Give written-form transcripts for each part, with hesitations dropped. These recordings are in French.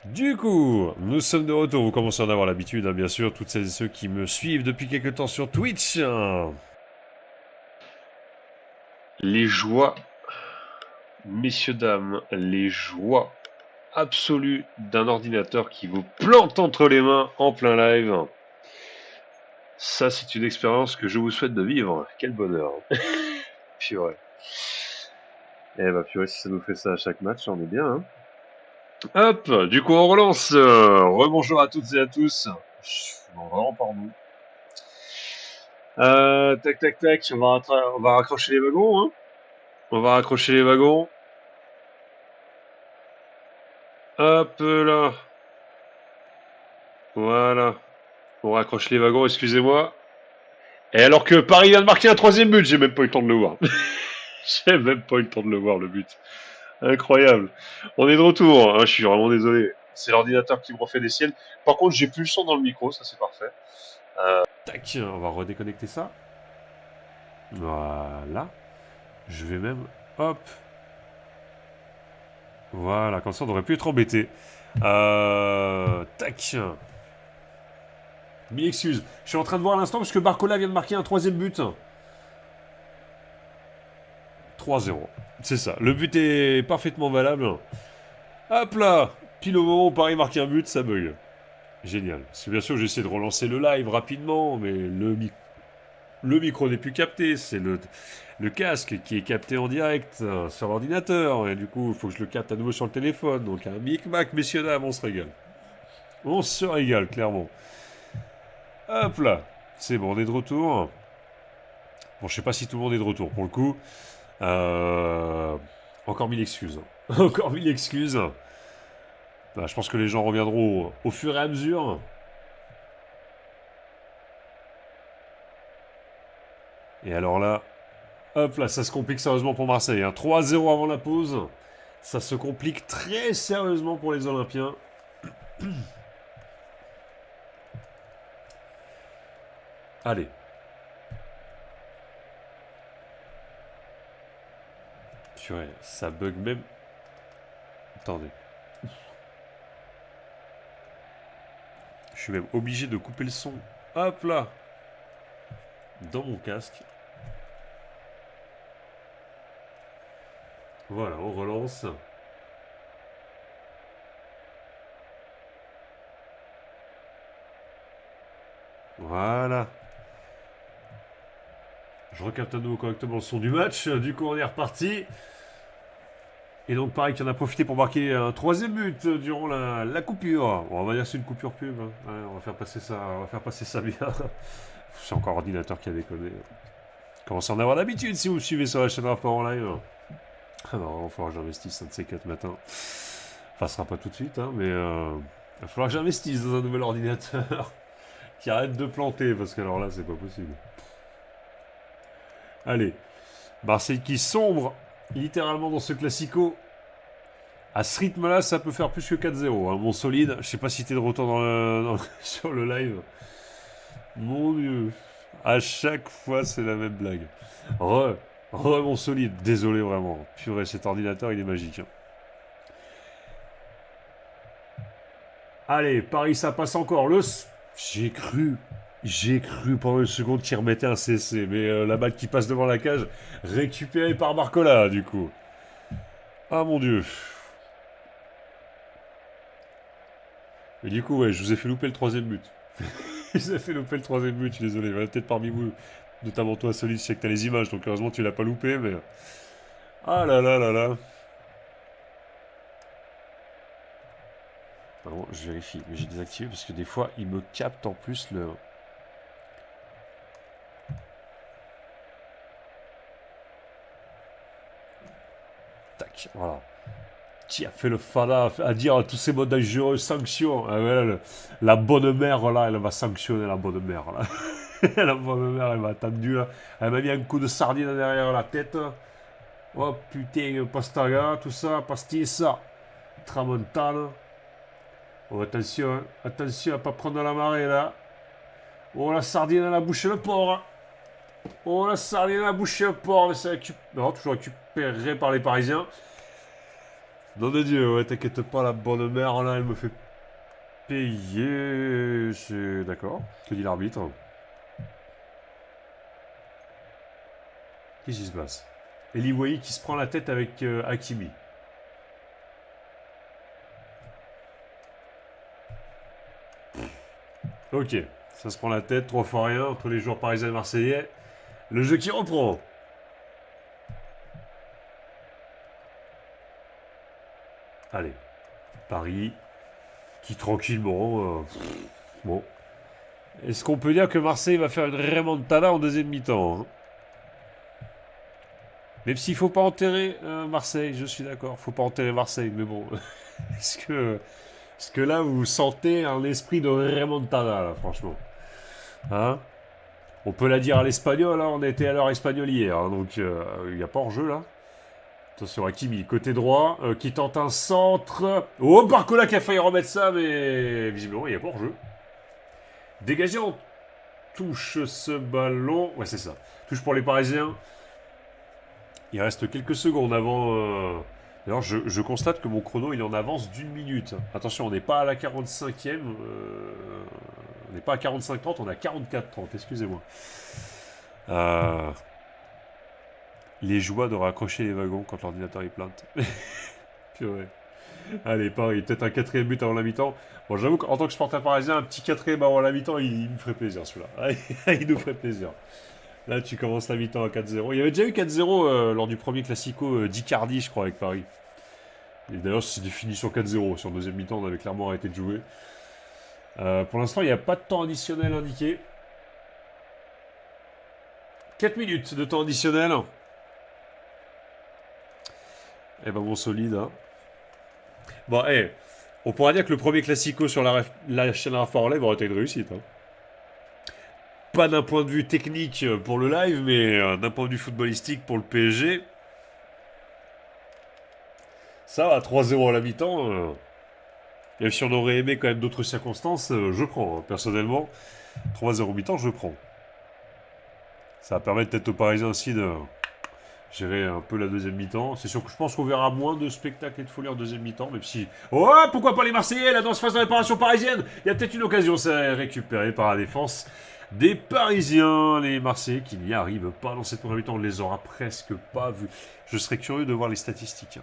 Du coup, nous sommes de retour. Vous commencez à en avoir l'habitude, hein, bien sûr, toutes celles et ceux qui me suivent depuis quelques temps sur Twitch. Les joies, messieurs, dames, les joies absolues d'un ordinateur qui vous plante entre les mains en plein live. Ça, c'est une expérience que je vous souhaite de vivre. Quel bonheur. Purée. Eh bah, purée, si ça nous fait ça à chaque match, on est bien, hein. Hop, du coup, on relance. Rebonjour à toutes et à tous. Bon, vraiment, pardon. Tac, tac, tac, on va raccrocher les wagons, hein. On va raccrocher les wagons. Hop là. Voilà. On raccroche les wagons, excusez-moi. Et alors que Paris vient de marquer un troisième but, j'ai même pas eu le temps de le voir. J'ai même pas eu le temps de le voir, le but. Incroyable. On est de retour, hein, je suis vraiment désolé. C'est l'ordinateur qui me refait des siennes. Par contre, j'ai plus le son dans le micro, ça c'est parfait. Tac, on va redéconnecter ça. Voilà. Je vais même... Hop. Voilà, comme ça on aurait pu être embêté. Tac. Mille excuses. Je suis en train de voir à l'instant parce que Barcola vient de marquer un troisième but. 3-0. C'est ça. Le but est parfaitement valable. Hop là. Pile au moment où Paris marque un but, ça bug. Génial. C'est bien sûr, j'essaie de relancer le live rapidement, mais le micro n'est plus capté. C'est le casque qui est capté en direct sur l'ordinateur. Et du coup, il faut que je le capte à nouveau sur le téléphone. Donc un micmac, messieurs, dames, on se régale. On se régale, clairement. Hop là. C'est bon, on est de retour. Bon, je sais pas si tout le monde est de retour pour le coup. Encore mille excuses. Encore mille excuses. Bah, je pense que les gens reviendront au fur et à mesure. Et alors là, hop là, ça se complique sérieusement pour Marseille, hein. 3-0 avant la pause. Ça se complique très sérieusement pour les Olympiens. Allez. Purée, ça bug même. Attendez. Je suis même obligé de couper le son. Hop là. Dans mon casque. Voilà, on relance. Voilà. Je recapte à nouveau correctement le son du match. Du coup, on est reparti. Et donc, pareil, qui en a profité pour marquer un troisième but durant la coupure. Bon, on va dire que c'est une coupure pub, hein. Ouais, on va faire passer ça, bien. C'est encore ordinateur qui a déconné. Commencez à en avoir l'habitude si vous me suivez sur la chaîne Rapport en live. Ah non, il va falloir que j'investisse un de ces 4 matins. Enfin, ce sera pas tout de suite, hein, mais il va falloir que j'investisse dans un nouvel ordinateur qui arrête de planter, parce que alors là, c'est pas possible. Allez, Marseille qui sombre littéralement dans ce classico. À ce rythme-là, ça peut faire plus que 4-0. Hein. Mon solide, je sais pas si t'es de retour sur le live. Mon dieu. À chaque fois, c'est la même blague. Mon solide. Désolé vraiment. Purée, cet ordinateur, il est magique. Hein. Allez, Paris, ça passe encore. J'ai cru pendant une seconde qu'il remettait un CC. Mais la balle qui passe devant la cage, récupérée par Barcola, du coup. Ah mon dieu. Et du coup, ouais, je vous ai fait louper le troisième but. Je vous ai fait louper le troisième but, je suis désolé. Il y en a peut-être parmi vous, notamment toi, Solide, je sais que t'as les images, donc heureusement tu l'as pas loupé, mais... Ah là là là là. Pardon, je vérifie, mais j'ai désactivé parce que des fois, il me capte en plus le... Tac, voilà. Qui a fait le fada à dire à tous ces modes dangereux, sanction. Ah ouais, la bonne mère, là, elle va sanctionner la bonne mère, là. La bonne mère, elle m'a attendu, là. Elle m'a mis un coup de sardine derrière la tête. Oh putain, pastaga, tout ça, pastis, tramontane. Oh, attention, hein. Attention à pas prendre la marée, là. Oh, la sardine à la bouche le porc. Oh, la sardine à la bouche le porc. Mais c'est toujours récupéré par les Parisiens. Nom de Dieu, ouais, t'inquiète pas, la bonne mère, là, elle me fait payer. C'est d'accord. Que dit l'arbitre? Qu'est-ce qui se passe? Eli Wahi qui se prend la tête avec Hakimi. Ok, ça se prend la tête, 3 fois rien entre les joueurs parisiens et marseillais. Le jeu qui reprend. Allez, Paris, qui tranquillement... bon. Est-ce qu'on peut dire que Marseille va faire une remontada en deuxième mi-temps, hein? Même s'il faut pas enterrer Marseille, je suis d'accord. Faut pas enterrer Marseille, mais bon. est-ce que là, vous sentez un esprit de remontada, là, franchement? Hein? On peut la dire à l'espagnol, hein, on était à l'heure espagnole hier, hein, donc il n'y a pas hors-jeu, là. Attention, Hakimi, côté droit, qui tente un centre. Oh, Barcola qui a failli remettre ça, mais visiblement, il n'y a pas hors-jeu. Dégagé, on touche ce ballon. Ouais, c'est ça. Touche pour les Parisiens. Il reste quelques secondes avant... D'ailleurs, je constate que mon chrono, il est en avance d'une minute. Attention, on n'est pas à la 45e. On n'est pas à 45-30, on est à 44-30, excusez-moi. Les joies de raccrocher les wagons quand l'ordinateur est plante. Purée. Allez, Paris, peut-être un quatrième but avant la mi-temps. Bon, j'avoue qu'en tant que supporter parisien, un petit quatrième avant la mi-temps, il me ferait plaisir, celui-là. Il nous ferait plaisir. Là, tu commences la mi-temps à 4-0. Il y avait déjà eu 4-0 lors du premier Classico d'Icardi, je crois, avec Paris. Et d'ailleurs, c'est fini sur 4-0. Sur le deuxième mi-temps, on avait clairement arrêté de jouer. Pour l'instant, il n'y a pas de temps additionnel indiqué. 4 minutes de temps additionnel. Eh ben, bon, solide, hein. Bon, on pourra dire que le premier Classico sur la chaîne Rafa en live aurait été une réussite, hein. Pas d'un point de vue technique pour le live, mais d'un point de vue footballistique pour le PSG. Ça va, 3-0 à la mi-temps. Même si on aurait aimé quand même d'autres circonstances, je prends, hein, personnellement. 3-0 mi-temps, je prends. Ça va permettre peut-être aux Parisiens aussi de gérer un peu la deuxième mi-temps. C'est sûr que je pense qu'on verra moins de spectacles et de folie en deuxième mi-temps, même si... Oh, pourquoi pas les Marseillais, là, dans ce phase de réparation parisienne? Il y a peut-être une occasion, c'est récupéré par la défense des Parisiens. Les Marseillais qui n'y arrivent pas dans cette première mi-temps, on ne les aura presque pas vus. Je serais curieux de voir les statistiques.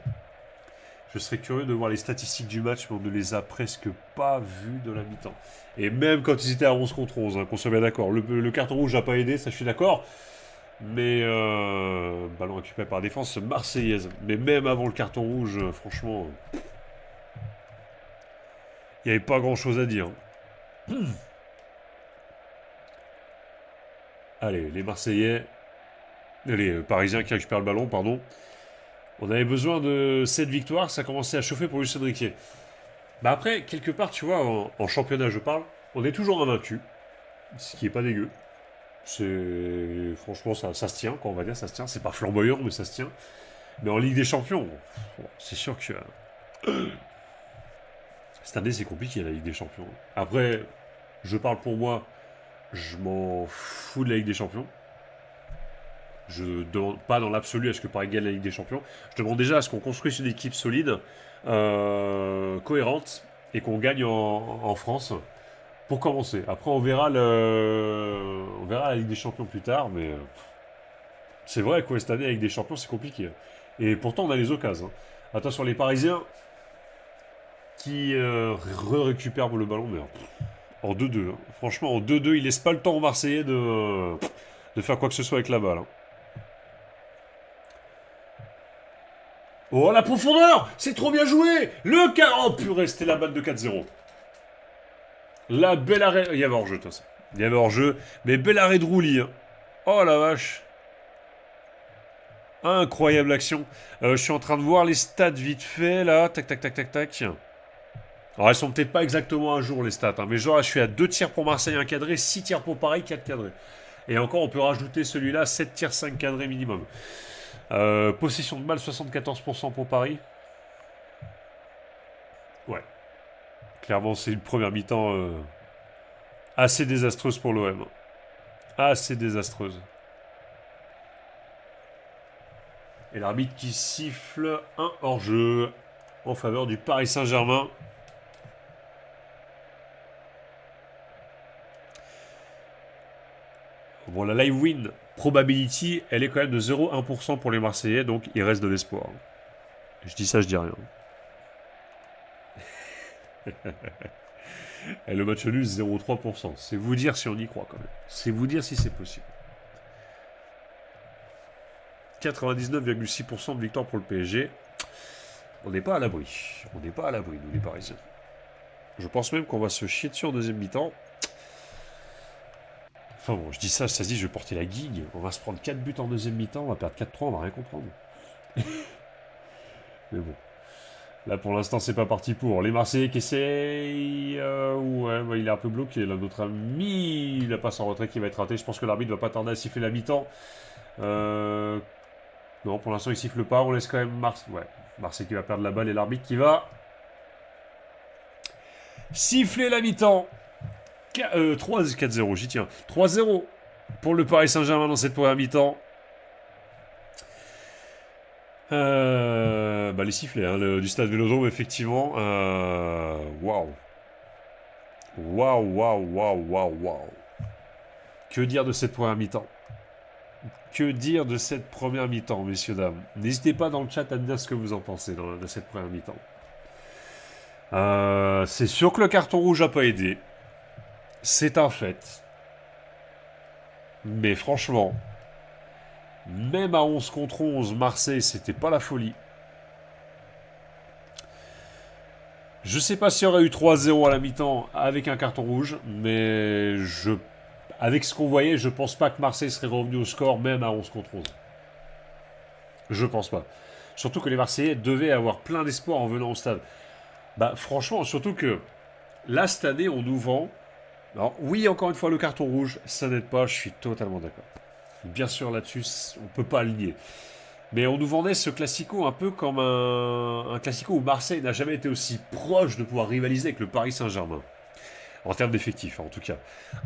Je serais curieux de voir les statistiques du match, mais on ne les a presque pas vues de la mi-temps. Et même quand ils étaient à 11 contre 11, hein, qu'on soit bien d'accord. Le carton rouge n'a pas aidé, ça je suis d'accord. Mais ballon récupéré par la défense marseillaise. Mais même avant le carton rouge, franchement, il n'y avait pas grand-chose à dire. Allez, les Marseillais, les Parisiens qui récupèrent le ballon, pardon. On avait besoin de cette victoire, ça commençait à chauffer pour Lucien Riquet. Bah après, quelque part, tu vois, en championnat, je parle, on est toujours invaincu, ce qui est pas dégueu. C'est franchement, ça se tient, quoi, on va dire, ça se tient. C'est pas flamboyant, mais ça se tient. Mais en Ligue des Champions, c'est sûr que cette année, c'est compliqué la Ligue des Champions. Après, je parle pour moi, je m'en fous de la Ligue des Champions. Je ne demande pas dans l'absolu à ce que Paris gagne la Ligue des Champions. Je demande déjà à ce qu'on construise une équipe solide, cohérente, et qu'on gagne en France. Pour commencer. Après, on verra la Ligue des Champions plus tard, mais c'est vrai que cette année, la Ligue des Champions, c'est compliqué. Et pourtant, on a les occasions, hein. Attention, les Parisiens qui récupèrent le ballon, mais en 2-2. Hein. Franchement, en 2-2, ils laissent pas le temps aux Marseillais de faire quoi que ce soit avec la balle. Hein. Oh, la profondeur! C'est trop bien joué! Le 40! Oh, purée, c'était la balle de 4-0. La belle arrêt... Il y avait hors-jeu, de toute façon. Il y avait hors-jeu, mais bel arrêt de Rouli. Hein. Oh la vache! Incroyable action. Je suis en train de voir les stats vite fait, là. Tac, tac, tac, tac, tac. Alors, elles sont peut-être pas exactement à jour, les stats. Hein, mais genre, je suis à 2 tirs pour Marseille, 1 cadré, 6 tirs pour Paris, 4 cadrés. Et encore, on peut rajouter celui-là, 7 tirs, 5 cadrés minimum. Possession de balle, 74% pour Paris. Ouais. Clairement, c'est une première mi-temps assez désastreuse pour l'OM. Assez désastreuse. Et l'arbitre qui siffle un hors-jeu. en faveur du Paris Saint-Germain. Bon, la live win probability, elle est quand même de 0,1% pour les Marseillais, donc il reste de l'espoir. Je dis ça, je dis rien. Et le match nul, 0,3%. C'est vous dire si on y croit quand même. C'est vous dire si c'est possible. 99,6% de victoire pour le PSG. On n'est pas à l'abri. On n'est pas à l'abri, nous les Parisiens. Je pense même qu'on va se chier dessus en deuxième mi-temps. Enfin bon, je dis ça se dit, je vais porter la gigue. On va se prendre 4 buts en deuxième mi-temps, on va perdre 4-3, on va rien comprendre. Mais bon. Là pour l'instant c'est pas parti pour. Les Marseillais qui essayent... ouais, il est un peu bloqué là. Notre ami, il a pas son retrait qui va être raté. Je pense que l'arbitre va pas tarder à siffler la mi-temps. Non, pour l'instant il siffle pas. On laisse quand même Marseille qui va perdre la balle et l'arbitre qui va siffler la mi-temps. 4-0, j'y tiens. 3-0 pour le Paris Saint-Germain dans cette première mi-temps. Les sifflets du stade Vélodrome, effectivement. Waouh. Waouh. Que dire de cette première mi-temps? Que dire de cette première mi-temps, messieurs, dames? N'hésitez pas dans le chat à me dire ce que vous en pensez de cette première mi-temps. C'est sûr que le carton rouge n'a pas aidé. C'est un fait. Mais franchement, même à 11 contre 11, Marseille, c'était pas la folie. Je sais pas s'il y aurait eu 3-0 à la mi-temps avec un carton rouge, mais avec ce qu'on voyait, je pense pas que Marseille serait revenu au score même à 11 contre 11. Je pense pas. Surtout que les Marseillais devaient avoir plein d'espoir en venant au stade. Franchement, surtout que là, cette année, on nous vend. Alors, oui, encore une fois, le carton rouge, ça n'aide pas, je suis totalement d'accord. Bien sûr, là-dessus, on ne peut pas le nier. Mais on nous vendait ce classico un peu comme un classico où Marseille n'a jamais été aussi proche de pouvoir rivaliser avec le Paris Saint-Germain. En termes d'effectifs, en tout cas.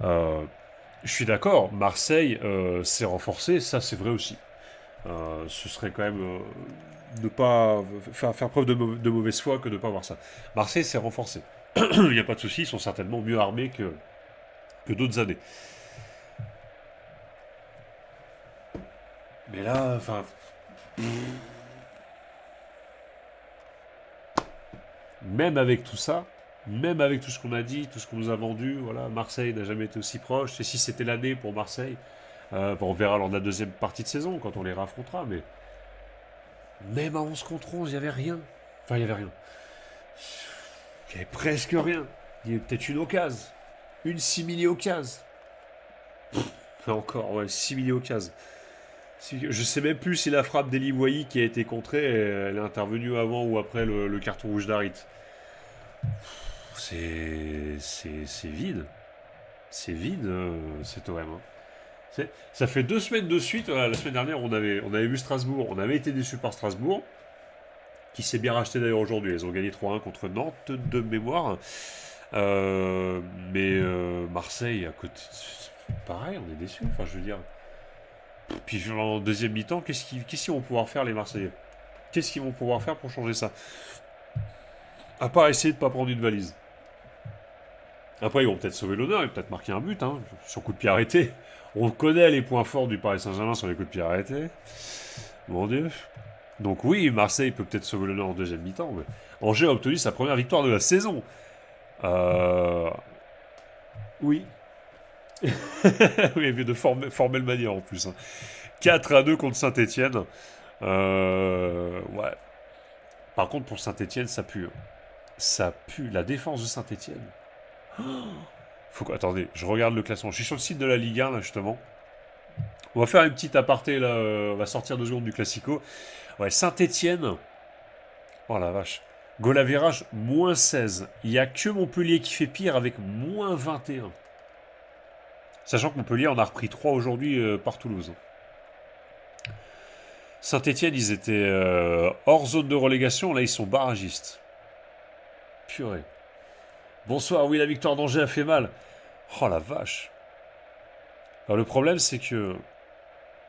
Je suis d'accord, Marseille s'est renforcé, ça c'est vrai aussi. Ce serait quand même ne pas faire preuve de mauvaise foi que de ne pas voir ça. Marseille s'est renforcé. Il n'y a pas de souci, ils sont certainement mieux armés que d'autres années. Mais là, même avec tout ça, même avec tout ce qu'on a dit, tout ce qu'on nous a vendu, voilà, Marseille n'a jamais été aussi proche. Et si c'était l'année pour Marseille, on verra lors de la deuxième partie de saison quand on les raffrontera, mais même à 11 contre 11, il n'y avait rien. Enfin, il n'y avait rien. Il y avait presque rien. Il y avait peut-être une occasion. Une simili-occasion. Encore, ouais, simili-occasion. Je sais même plus si la frappe d'Eli Boyi qui a été contrée, elle est intervenue avant ou après le carton rouge d'Harit. C'est vide. C'est vide, cet OM. Ça fait 2 semaines de suite. La semaine dernière, on avait vu Strasbourg. On avait été déçus par Strasbourg, qui s'est bien racheté d'ailleurs aujourd'hui. Ils ont gagné 3-1 contre Nantes de mémoire. Mais Marseille, à côté, pareil, on est déçus. Enfin, je veux dire. Puis en deuxième mi-temps, qu'est-ce qu'ils vont pouvoir faire les Marseillais? Qu'est-ce qu'ils vont pouvoir faire pour changer ça? À part essayer de ne pas prendre une valise. Après, ils vont peut-être sauver l'honneur, ils vont peut-être marquer un but, sur coup de pied arrêté. On connaît les points forts du Paris Saint-Germain sur les coups de pied arrêtés. Mon Dieu. Donc oui, Marseille peut peut-être sauver l'honneur en deuxième mi-temps, mais Angers a obtenu sa première victoire de la saison. Oui. Oui, mais de formelle manière en plus. 4-2 contre Saint-Etienne. Ouais. Par contre, pour Saint-Etienne, ça pue. Ça pue. La défense de Saint-Etienne. Attendez, je regarde le classement. Je suis sur le site de la Ligue 1, là, justement. On va faire une petite aparté, là. On va sortir 2 secondes du Classico. Ouais, Saint-Etienne. Oh la vache. Goal average, moins 16. Il n'y a que Montpellier qui fait pire avec moins 21. Sachant que Montpellier en a repris 3 aujourd'hui par Toulouse. Saint-Etienne, ils étaient hors zone de relégation. Là, ils sont barragistes. Purée. Bonsoir, oui, la victoire d'Angers a fait mal. Oh la vache. Alors le problème, c'est que,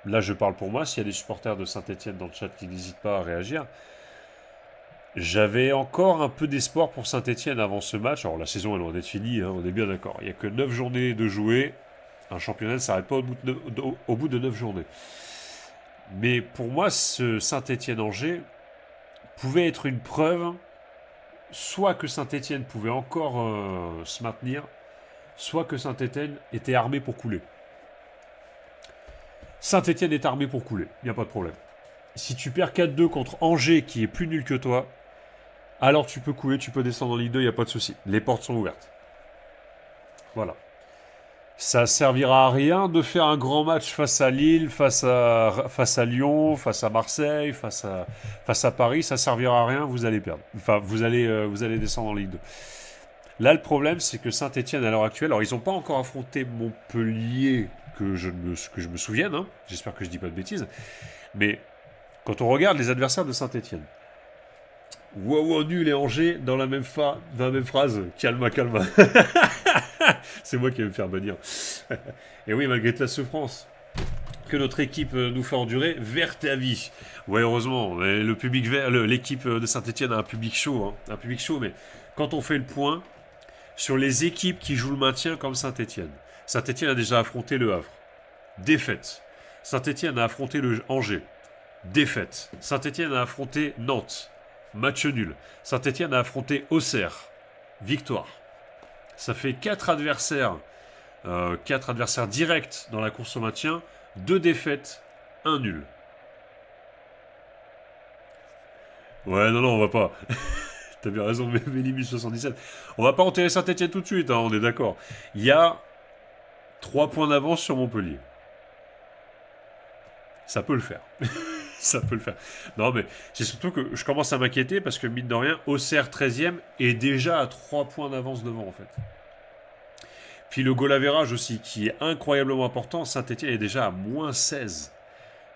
là je parle pour moi, s'il y a des supporters de Saint-Etienne dans le chat qui n'hésitent pas à réagir, J'avais encore un peu d'espoir pour Saint-Etienne avant ce match. Alors la saison est loin d'être finie, hein, on est bien d'accord. Il n'y a que 9 journées de jouer. Un championnat ne s'arrête pas au bout de 9 journées. Mais pour moi, ce Saint-Etienne-Angers pouvait être une preuve, soit que Saint-Etienne pouvait encore se maintenir, soit que Saint-Etienne était armé pour couler. Saint-Etienne est armé pour couler, il n'y a pas de problème. Si tu perds 4-2 contre Angers, qui est plus nul que toi, alors tu peux couler, tu peux descendre en Ligue 2, il n'y a pas de souci. Les portes sont ouvertes. Voilà. Ça servira à rien de faire un grand match face à Lille, face à Lyon, face à Marseille, face à Paris. Ça servira à rien, vous allez perdre. Enfin, vous allez descendre en Ligue 2. Là, le problème, c'est que Saint-Etienne, à l'heure actuelle, alors ils n'ont pas encore affronté Montpellier, que je me souvienne, hein. J'espère que je dis pas de bêtises, mais quand on regarde les adversaires de Saint-Etienne, Waouh, nul et Angers dans la même phrase. Calma, calma. C'est moi qui vais me faire bannir. Et oui, malgré toute la souffrance que notre équipe nous fait endurer, verte à vie. Ouais, heureusement, le public vert, l'équipe de Saint-Etienne a un public chaud, hein. Un public chaud, mais quand on fait le point sur les équipes qui jouent le maintien comme Saint-Etienne, Saint-Etienne a déjà affronté le Havre. Défaite. Saint-Etienne a affronté le Angers. Défaite. Saint-Etienne a affronté Nantes. Match nul. Saint-Etienne a affronté Auxerre. Victoire. Ça fait 4 adversaires directs dans la course au maintien. 2 défaites, 1 nul. Ouais, non, on va pas. T'as bien raison, Mélimus 77. On va pas enterrer Saint-Etienne tout de suite, hein, on est d'accord. Il y a 3 points d'avance sur Montpellier. Ça peut le faire. Ça peut le faire. Non, mais c'est surtout que je commence à m'inquiéter parce que, mine de rien, Auxerre 13e est déjà à 3 points d'avance devant, en fait. Puis le goal average aussi, qui est incroyablement important. Saint-Etienne est déjà à moins 16.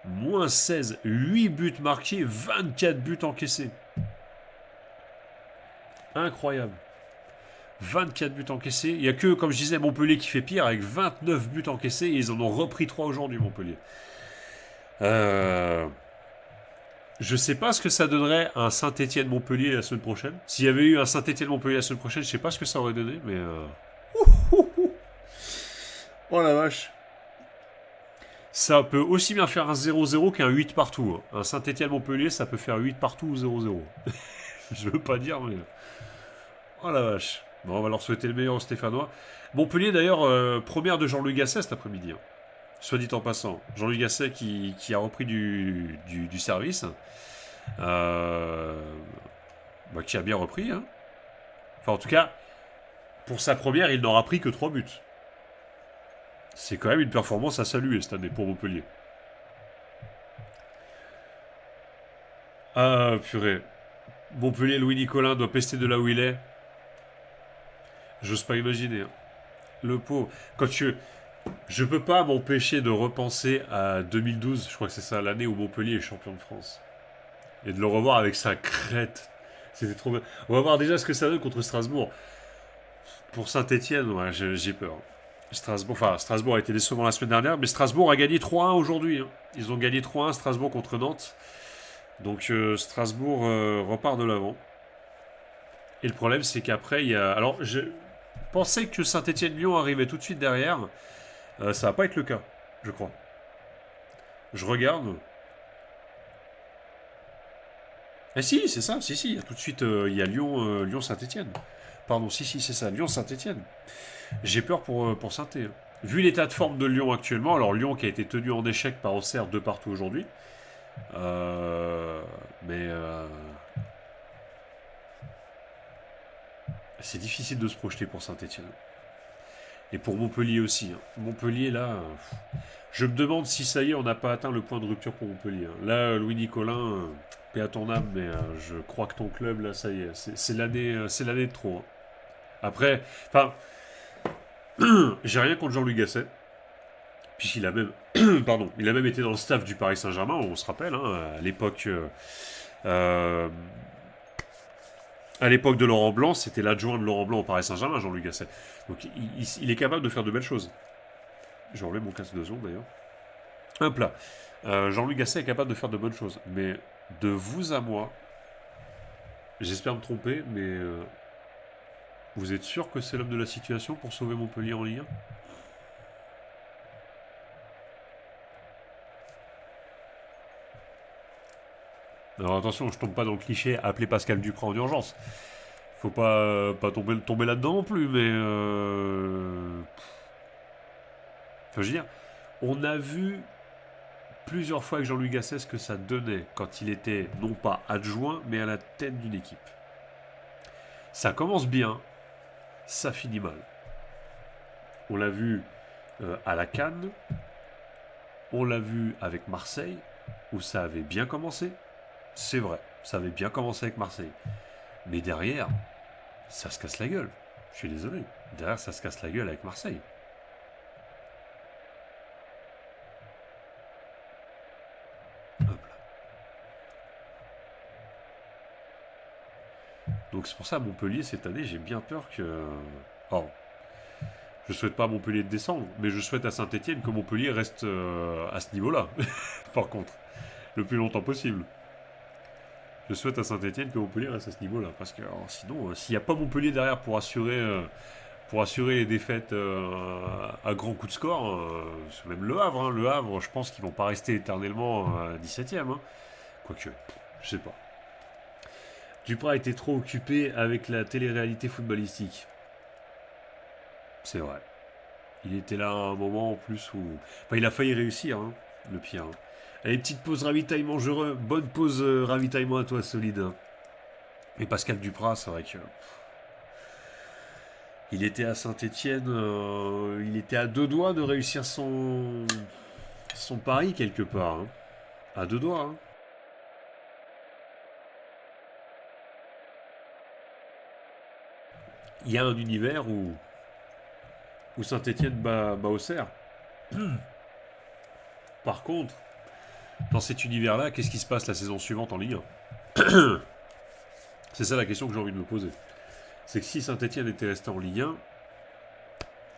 Moins 16. 8 buts marqués, 24 buts encaissés. Incroyable. 24 buts encaissés. Il n'y a que, comme je disais, Montpellier qui fait pire avec 29 buts encaissés et ils en ont repris 3 aujourd'hui, Montpellier. Je sais pas ce que ça donnerait un Saint-Etienne-Montpellier la semaine prochaine. S'il y avait eu un Saint-Etienne-Montpellier la semaine prochaine, je sais pas ce que ça aurait donné, mais... Oh la vache. Ça peut aussi bien faire un 0-0 qu'un 8 partout. Un Saint-Etienne-Montpellier, ça peut faire 8 partout ou 0-0. Je veux pas dire, mais... Oh la vache. Bon, on va leur souhaiter le meilleur aux Stéphanois. Montpellier, d'ailleurs, première de Jean-Louis Gasset cet après-midi. Hein. Soit dit en passant. Jean-Louis Gasset qui a repris du service. Qui a bien repris. Hein. Enfin, en tout cas, pour sa première, il n'aura pris que 3 buts. C'est quand même une performance à saluer cette année pour Montpellier. Ah, purée. Montpellier, Louis Nicolin doit pester de là où il est. J'ose pas imaginer. Hein. Le pauvre. Je peux pas m'empêcher de repenser à 2012, je crois que c'est ça, l'année où Montpellier est champion de France. Et de le revoir avec sa crête. C'était trop bien. On va voir déjà ce que ça donne contre Strasbourg. Pour Saint-Etienne, ouais, j'ai peur. Strasbourg a été décevant la semaine dernière, mais Strasbourg a gagné 3-1 aujourd'hui. Hein. Ils ont gagné 3-1 Strasbourg contre Nantes. Donc Strasbourg repart de l'avant. Et le problème, c'est qu'après, il y a... Alors, je pensais que Saint-Etienne-Lyon arrivait tout de suite derrière. Ça va pas être le cas, je crois. Je regarde. Ah si, c'est ça, si, il y a tout de suite, il y a Lyon-Saint-Etienne. Pardon, si, c'est ça, Lyon-Saint-Etienne. J'ai peur pour Saint-Etienne. Vu l'état de forme de Lyon actuellement, alors Lyon qui a été tenu en échec par Auxerre de partout aujourd'hui. C'est difficile de se projeter pour Saint-Etienne. Et pour Montpellier aussi. Hein. Montpellier, là, je me demande si ça y est, on n'a pas atteint le point de rupture pour Montpellier. Hein. Là, Louis Nicolin, paix à ton âme, mais je crois que ton club, là, ça y est, c'est l'année de trop. Hein. Après, enfin, j'ai rien contre Jean-Louis Gasset, puisqu'il a même, il a même été dans le staff du Paris Saint-Germain, on se rappelle, hein, à l'époque de Laurent Blanc, c'était l'adjoint de Laurent Blanc au Paris Saint-Germain, Jean-Louis Gasset. Donc il est capable de faire de belles choses. J'ai enlevé mon casque de secondes d'ailleurs. Hop là. Jean-Louis Gasset est capable de faire de bonnes choses. Mais de vous à moi, J'espère me tromper, mais vous êtes sûr que c'est l'homme de la situation pour sauver Montpellier en Ligue 1? Alors attention, je tombe pas dans le cliché, appeler Pascal Duprat en urgence. Faut pas tomber là-dedans non plus, mais enfin, je veux dire, on a vu plusieurs fois avec Jean-Louis Gasset ce que ça donnait quand il était non pas adjoint, mais à la tête d'une équipe. Ça commence bien, ça finit mal. On l'a vu à la Cannes, on l'a vu avec Marseille, où ça avait bien commencé. C'est vrai, ça avait bien commencé avec Marseille. Mais derrière, ça se casse la gueule. Je suis désolé. Derrière, ça se casse la gueule avec Marseille. Hop là. Donc c'est pour ça, à Montpellier, cette année, j'ai bien peur que... Oh, je souhaite pas à Montpellier de descendre, mais je souhaite à Saint-Etienne que Montpellier reste à ce niveau-là. Par contre, le plus longtemps possible. Je souhaite à Saint-Etienne que Montpellier reste à ce niveau-là. Parce que sinon, s'il n'y a pas Montpellier derrière pour assurer les défaites à grands coups de score, c'est même Le Havre. Hein. Le Havre, je pense qu'ils vont pas rester éternellement 17ème. Hein. Quoique, je sais pas. Duprat était trop occupé avec la télé-réalité footballistique. C'est vrai. Il était là à un moment en plus où... Enfin, il a failli réussir, hein, le pire. Hein. Allez, petite pause ravitaillement, bonne pause ravitaillement à toi, solide. Hein. Et Pascal Duprat, c'est vrai que... Il était à Saint-Etienne, il était à deux doigts de réussir son pari quelque part. Hein. À deux doigts. Hein. Il y a un univers où Saint-Etienne bat Auxerre. Par contre, dans cet univers-là, qu'est-ce qui se passe la saison suivante en Ligue 1? C'est ça la question que j'ai envie de me poser. C'est que si Saint-Etienne était resté en Ligue 1,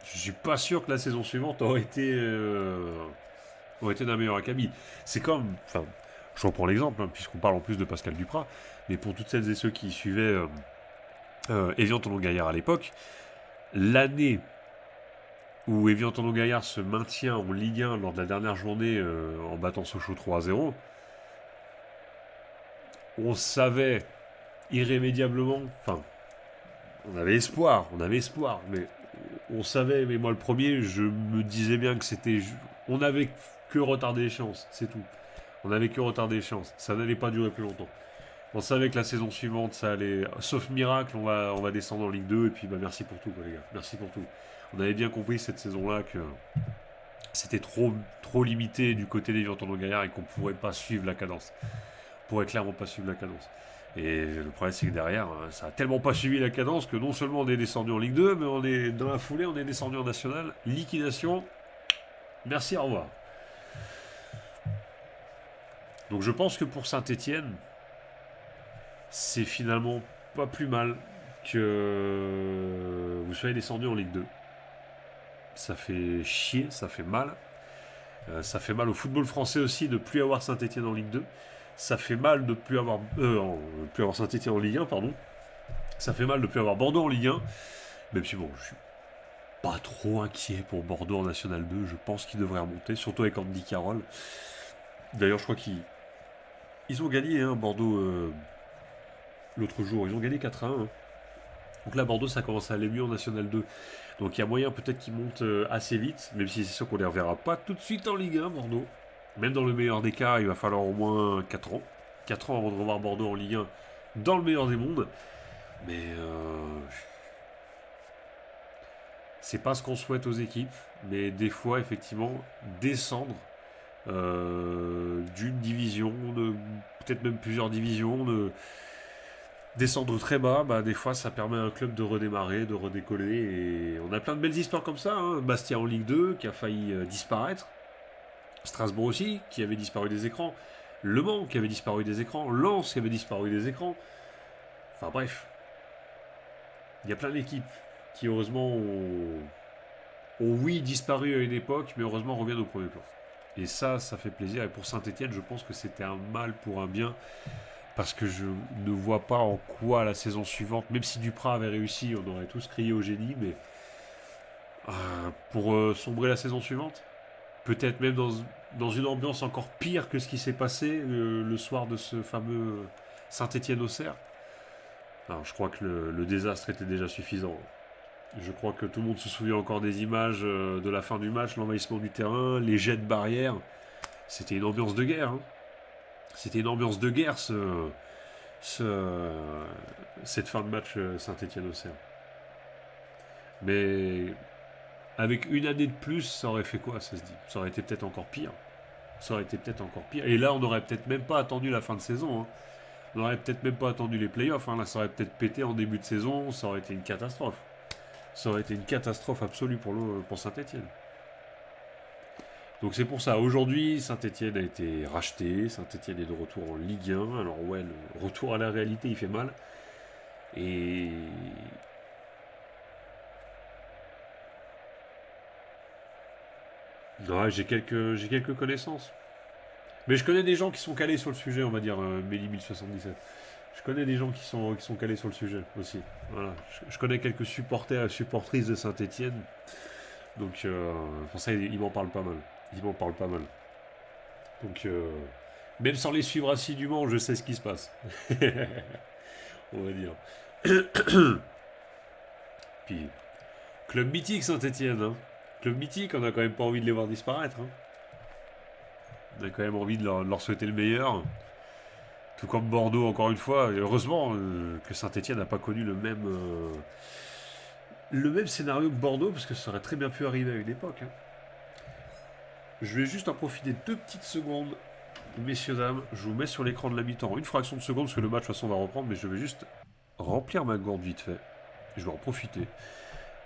je suis pas sûr que la saison suivante aurait été d'un meilleur acabit. C'est comme, enfin, je reprends l'exemple, hein, puisqu'on parle en plus de Pascal Duprat, mais pour toutes celles et ceux qui suivaient Evian Tonon-Gaillard à l'époque, l'année où Evian Tonon-Gaillard se maintient en Ligue 1 lors de la dernière journée en battant Sochaux 3-0, on savait irrémédiablement, enfin, on avait espoir, mais on savait, mais moi le premier, je me disais bien que c'était... On n'avait que retarder les chances, c'est tout. On n'avait que retarder les chances, ça n'allait pas durer plus longtemps. On savait que la saison suivante, ça allait... Sauf miracle, on va descendre en Ligue 2, et puis bah, merci pour tout, quoi, les gars. Merci pour tout. On avait bien compris cette saison-là que c'était trop limité du côté des Tonon Gaillard et qu'on ne pourrait pas suivre la cadence. On pourrait clairement pas suivre la cadence. Et le problème, c'est que derrière, ça a tellement pas suivi la cadence que non seulement on est descendu en Ligue 2, mais on est dans la foulée, on est descendu en National. Liquidation. Merci, au revoir. Donc je pense que pour Saint-Etienne, c'est finalement pas plus mal que vous soyez descendu en Ligue 2. Ça fait chier, ça fait mal. Ça fait mal au football français aussi de ne plus avoir Saint-Etienne en Ligue 2. Ça fait mal de ne plus avoir, plus avoir Saint-Etienne en Ligue 1, pardon. Ça fait mal de ne plus avoir Bordeaux en Ligue 1. Même si bon, je suis pas trop inquiet pour Bordeaux en National 2. Je pense qu'ils devraient remonter, surtout avec Andy Carroll. D'ailleurs, je crois qu'ils ont gagné hein, Bordeaux l'autre jour. Ils ont gagné 4-1. Hein. Donc là, Bordeaux, ça commence à aller mieux en National 2. Donc il y a moyen peut-être qu'ils montent assez vite, même si c'est sûr qu'on ne les reverra pas tout de suite en Ligue 1, Bordeaux. Même dans le meilleur des cas, il va falloir au moins 4 ans. 4 ans avant de revoir Bordeaux en Ligue 1 dans le meilleur des mondes. Mais c'est pas ce qu'on souhaite aux équipes. Mais des fois, effectivement, descendre d'une division, peut-être même plusieurs divisions, descendre très bas, bah, des fois ça permet à un club de redémarrer, de redécoller. Et on a plein de belles histoires comme ça. Hein. Bastia en Ligue 2 qui a failli disparaître. Strasbourg aussi, qui avait disparu des écrans. Le Mans qui avait disparu des écrans. Lens qui avait disparu des écrans. Enfin bref. Il y a plein d'équipes qui heureusement ont oui disparu à une époque, mais heureusement reviennent au premier plan. Et ça fait plaisir. Et pour Saint-Etienne, je pense que c'était un mal pour un bien. parce que je ne vois pas en quoi la saison suivante, même si Duprat avait réussi, on aurait tous crié au génie, mais pour sombrer la saison suivante, peut-être même dans une ambiance encore pire que ce qui s'est passé le soir de ce fameux Saint-Étienne-Auxerre. Alors, je crois que le désastre était déjà suffisant. Je crois que tout le monde se souvient encore des images de la fin du match, l'envahissement du terrain, les jets de barrière. C'était une ambiance de guerre. Hein. C'était une ambiance de guerre, cette fin de match Saint-Étienne-Auxerre. Mais avec une année de plus, ça aurait fait quoi, ça se dit? Ça aurait été peut-être encore pire. Ça aurait été peut-être encore pire. Et là, on n'aurait peut-être même pas attendu la fin de saison. Hein. On n'aurait peut-être même pas attendu les playoffs. Hein. Là, ça aurait peut-être pété en début de saison. Ça aurait été une catastrophe. Ça aurait été une catastrophe absolue pour Saint-Étienne. Donc c'est pour ça, aujourd'hui, Saint-Étienne a été racheté, Saint-Étienne est de retour en Ligue 1, alors ouais, le retour à la réalité, il fait mal. Et... Ouais, j'ai quelques connaissances. Mais je connais des gens qui sont calés sur le sujet, on va dire, Méli 1077. Je connais des gens qui sont calés sur le sujet aussi. Voilà. Je connais quelques supporters et supportrices de Saint-Étienne. Donc, pour ça, ils m'en parlent pas mal. Ils m'en parlent pas mal. Donc, même sans les suivre assidûment, je sais ce qui se passe. On va dire. Puis, club mythique Saint-Étienne. Hein. Club mythique, on a quand même pas envie de les voir disparaître. Hein. On a quand même envie de leur souhaiter le meilleur. Tout comme Bordeaux, encore une fois. Et heureusement que Saint-Étienne n'a pas connu le même scénario que Bordeaux, parce que ça aurait très bien pu arriver à une époque. Hein. Je vais juste en profiter 2 petites secondes. Messieurs, dames, je vous mets sur l'écran de la mi-temps une fraction de seconde, parce que le match, de toute façon, va reprendre, mais je vais juste remplir ma gourde vite fait. Je vais en profiter.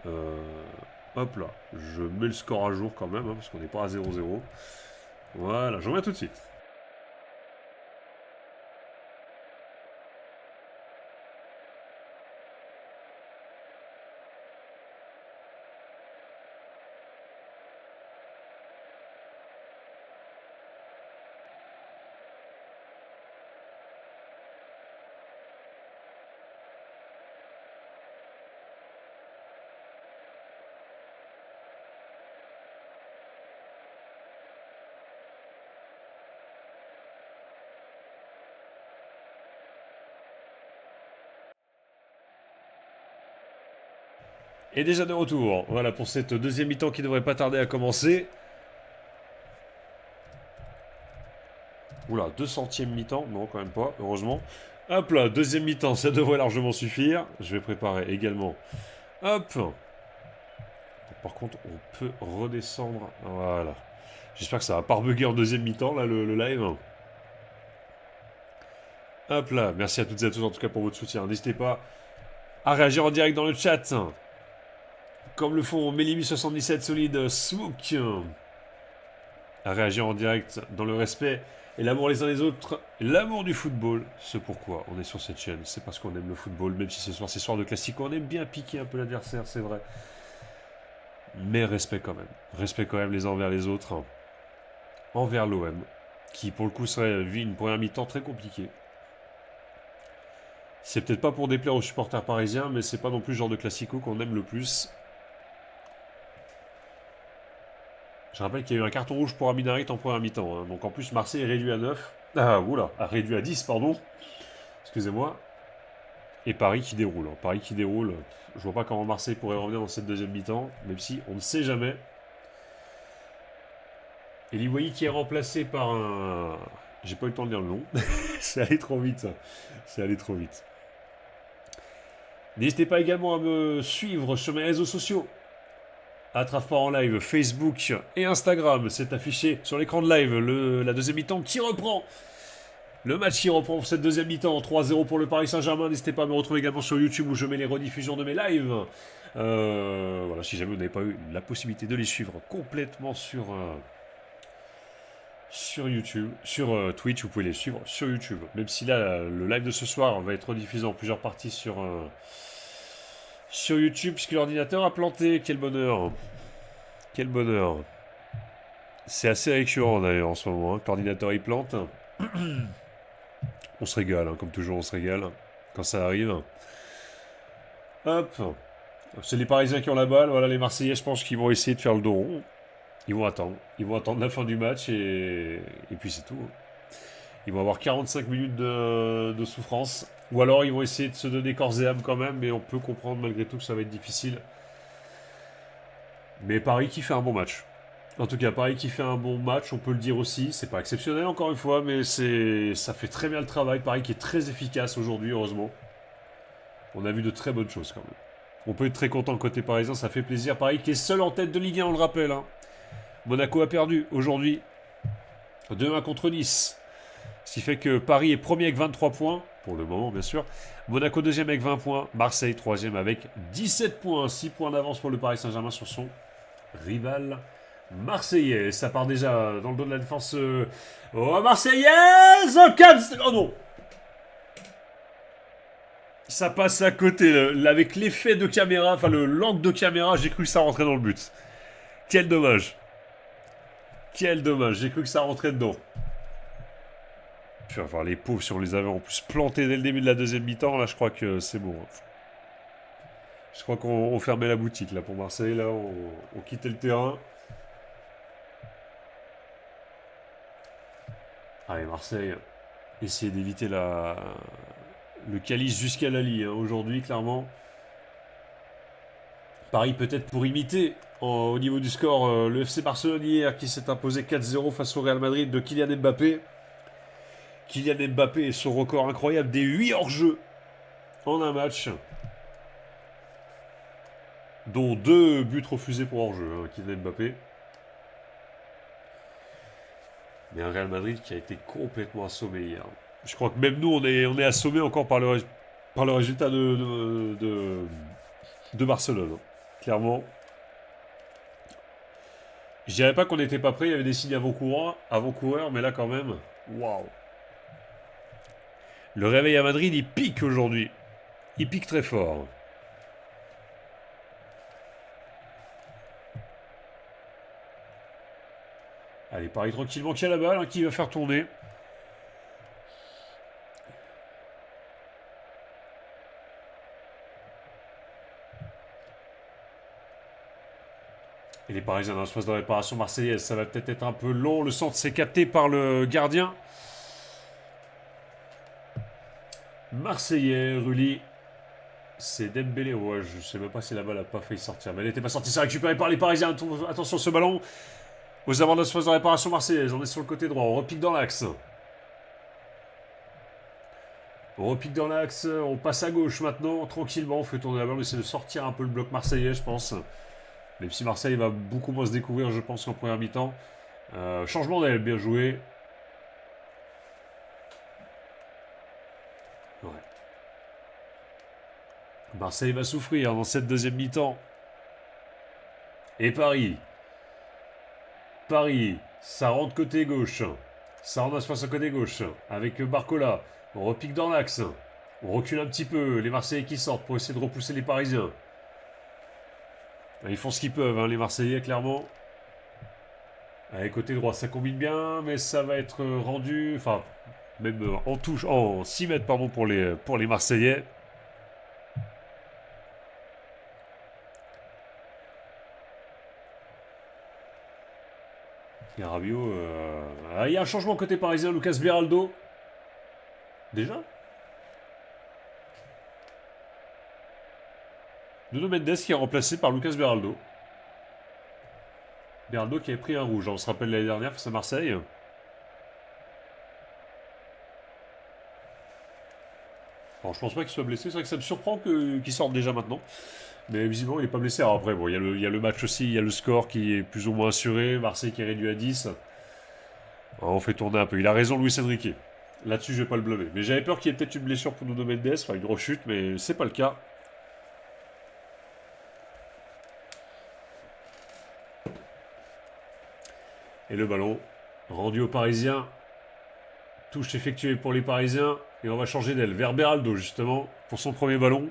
Hop là, je mets le score à jour quand même, hein, parce qu'on n'est pas à 0-0. Voilà, je reviens tout de suite. Et déjà de retour, voilà pour cette deuxième mi-temps qui devrait pas tarder à commencer. Oula, 200e mi-temps, non quand même pas, heureusement. Hop là, deuxième mi-temps, ça devrait largement suffire. Je vais préparer également. Hop. Par contre, on peut redescendre. Voilà. J'espère que ça va pas rebugger en deuxième mi-temps, là, le live. Hop là, merci à toutes et à tous en tout cas pour votre soutien. N'hésitez pas à réagir en direct dans le chat. Comme le font Melimi77 Solide Smook. À réagir en direct dans le respect et l'amour les uns les autres. L'amour du football. C'est pourquoi on est sur cette chaîne. C'est parce qu'on aime le football. Même si ce soir c'est soir de classique, on aime bien piquer un peu l'adversaire, c'est vrai. Mais respect quand même. Respect quand même les uns envers les autres. Envers l'OM. Qui pour le coup vit une première mi-temps très compliquée. C'est peut-être pas pour déplaire aux supporters parisiens, mais c'est pas non plus le genre de classico qu'on aime le plus. Je rappelle qu'il y a eu un carton rouge pour Amin Harit en première mi-temps. Hein. Donc en plus, Marseille est réduit à 9. Ah, oula, réduit à 10, pardon. Excusez-moi. Et Paris qui déroule. Hein. Paris qui déroule. Je vois pas comment Marseille pourrait revenir dans cette deuxième mi-temps, même si on ne sait jamais. Et Liwai qui est remplacé par un... J'ai pas eu le temps de dire le nom. C'est allé trop vite, ça. C'est allé trop vite. N'hésitez pas également à me suivre sur mes réseaux sociaux. Attrape pas en live, Facebook et Instagram. C'est affiché sur l'écran de live la deuxième mi-temps qui reprend. Le match qui reprend pour cette deuxième mi-temps. 3-0 pour le Paris Saint-Germain. N'hésitez pas à me retrouver également sur YouTube où je mets les rediffusions de mes lives. Voilà, si jamais vous n'avez pas eu la possibilité de les suivre complètement sur YouTube, sur Twitch, vous pouvez les suivre sur YouTube. Même si là, le live de ce soir va être rediffusé en plusieurs parties sur YouTube, puisque l'ordinateur a planté. Quel bonheur. Quel bonheur. C'est assez récurrent d'ailleurs en ce moment, hein, que l'ordinateur il plante. On se régale, hein, comme toujours, on se régale quand ça arrive. Hop. C'est les Parisiens qui ont la balle. Voilà, les Marseillais, je pense qu'ils vont essayer de faire le dos rond. Ils vont attendre. Ils vont attendre la fin du match et puis c'est tout. Ils vont avoir 45 minutes de souffrance. Ou alors ils vont essayer de se donner corps et âme quand même, mais on peut comprendre malgré tout que ça va être difficile. Mais Paris qui fait un bon match. En tout cas, Paris qui fait un bon match, on peut le dire aussi. C'est pas exceptionnel encore une fois, mais ça fait très bien le travail. Paris qui est très efficace aujourd'hui, heureusement. On a vu de très bonnes choses quand même. On peut être très content côté parisien, ça fait plaisir. Paris qui est seul en tête de Ligue 1, on le rappelle. Hein. Monaco a perdu aujourd'hui. 2-1 contre Nice. Ce qui fait que Paris est premier avec 23 points, pour le moment bien sûr. Monaco deuxième avec 20 points. Marseille troisième avec 17 points. 6 points d'avance pour le Paris Saint-Germain sur son rival marseillais. Ça part déjà dans le dos de la défense marseillaise. 4... Oh non. Ça passe à côté. Avec l'effet de caméra, enfin l'angle de caméra, j'ai cru que ça rentrait dans le but. Quel dommage. Quel dommage, j'ai cru que ça rentrait dedans. Tu vas voir les pauvres, si on les avait en plus plantés dès le début de la deuxième mi-temps, là je crois que c'est bon. Je crois qu'on fermait la boutique là pour Marseille, là on quittait le terrain. Allez Marseille, essayez d'éviter le calice jusqu'à Lali, hein, aujourd'hui clairement. Paris peut-être pour imiter au niveau du score le FC Barcelone hier qui s'est imposé 4-0 face au Real Madrid de Kylian Mbappé. Kylian Mbappé et son record incroyable des 8 hors-jeu en un match. Dont 2 buts refusés pour hors-jeu, hein, Kylian Mbappé. Mais un Real Madrid qui a été complètement assommé hier. Je crois que même nous, on est assommé encore par le résultat de Barcelone. Clairement. Je dirais pas qu'on n'était pas prêt, il y avait des signes avant-coureurs, mais là quand même, waouh. Le réveil à Madrid, il pique aujourd'hui. Il pique très fort. Allez, Paris tranquillement qui a la balle, hein, qui va faire tourner. Et les Parisiens dans l'espace de réparation marseillaise, ça va peut-être être un peu long. Le centre s'est capté par le gardien. Marseillais, Rulli. C'est Dembélé. Ouais, je sais même pas si la balle n'a pas failli sortir. Mais elle n'était pas sortie. C'est récupéré par les Parisiens. Attention ce ballon. Aux avant de l'espace de réparation marseillaise. On est sur le côté droit. On repique dans l'axe. On repique dans l'axe. On passe à gauche maintenant. Tranquillement. On fait tourner la balle. On essaie de sortir un peu le bloc marseillais, je pense. Même si Marseille va beaucoup moins se découvrir, je pense, qu'en première mi-temps. Changement d'aile, bien joué. Ouais. Marseille va souffrir dans cette deuxième mi-temps. Et Paris. Paris, ça rentre côté gauche. Ça rentre espace à côté gauche. Avec Barcola. On repique dans l'axe. On recule un petit peu. Les Marseillais qui sortent pour essayer de repousser les Parisiens. Ils font ce qu'ils peuvent, hein, les Marseillais, clairement. Allez, côté droit, ça combine bien, mais ça va être rendu... Enfin, même en touche, en 6 mètres, pardon, pour les Marseillais. Et Rabiot... il y a un changement côté parisien, Lucas Beraldo. Déjà Nuno Mendes qui est remplacé par Lucas Beraldo. Beraldo qui avait pris un rouge, on se rappelle l'année dernière face à Marseille. Alors, je pense pas qu'il soit blessé, c'est vrai que ça me surprend qu'il sorte déjà maintenant. Mais visiblement il n'est pas blessé. Alors après, bon, il y a le match aussi, il y a le score qui est plus ou moins assuré, Marseille qui est réduit à 10. Alors, on fait tourner un peu. Il a raison Luis Enrique. Là-dessus je vais pas le blâmer. Mais j'avais peur qu'il y ait peut-être une blessure pour Nuno Mendes, enfin une rechute, mais c'est pas le cas. Et le ballon rendu aux Parisiens. Touche effectuée pour les Parisiens. Et on va changer d'aile vers Beraldo, justement, pour son premier ballon.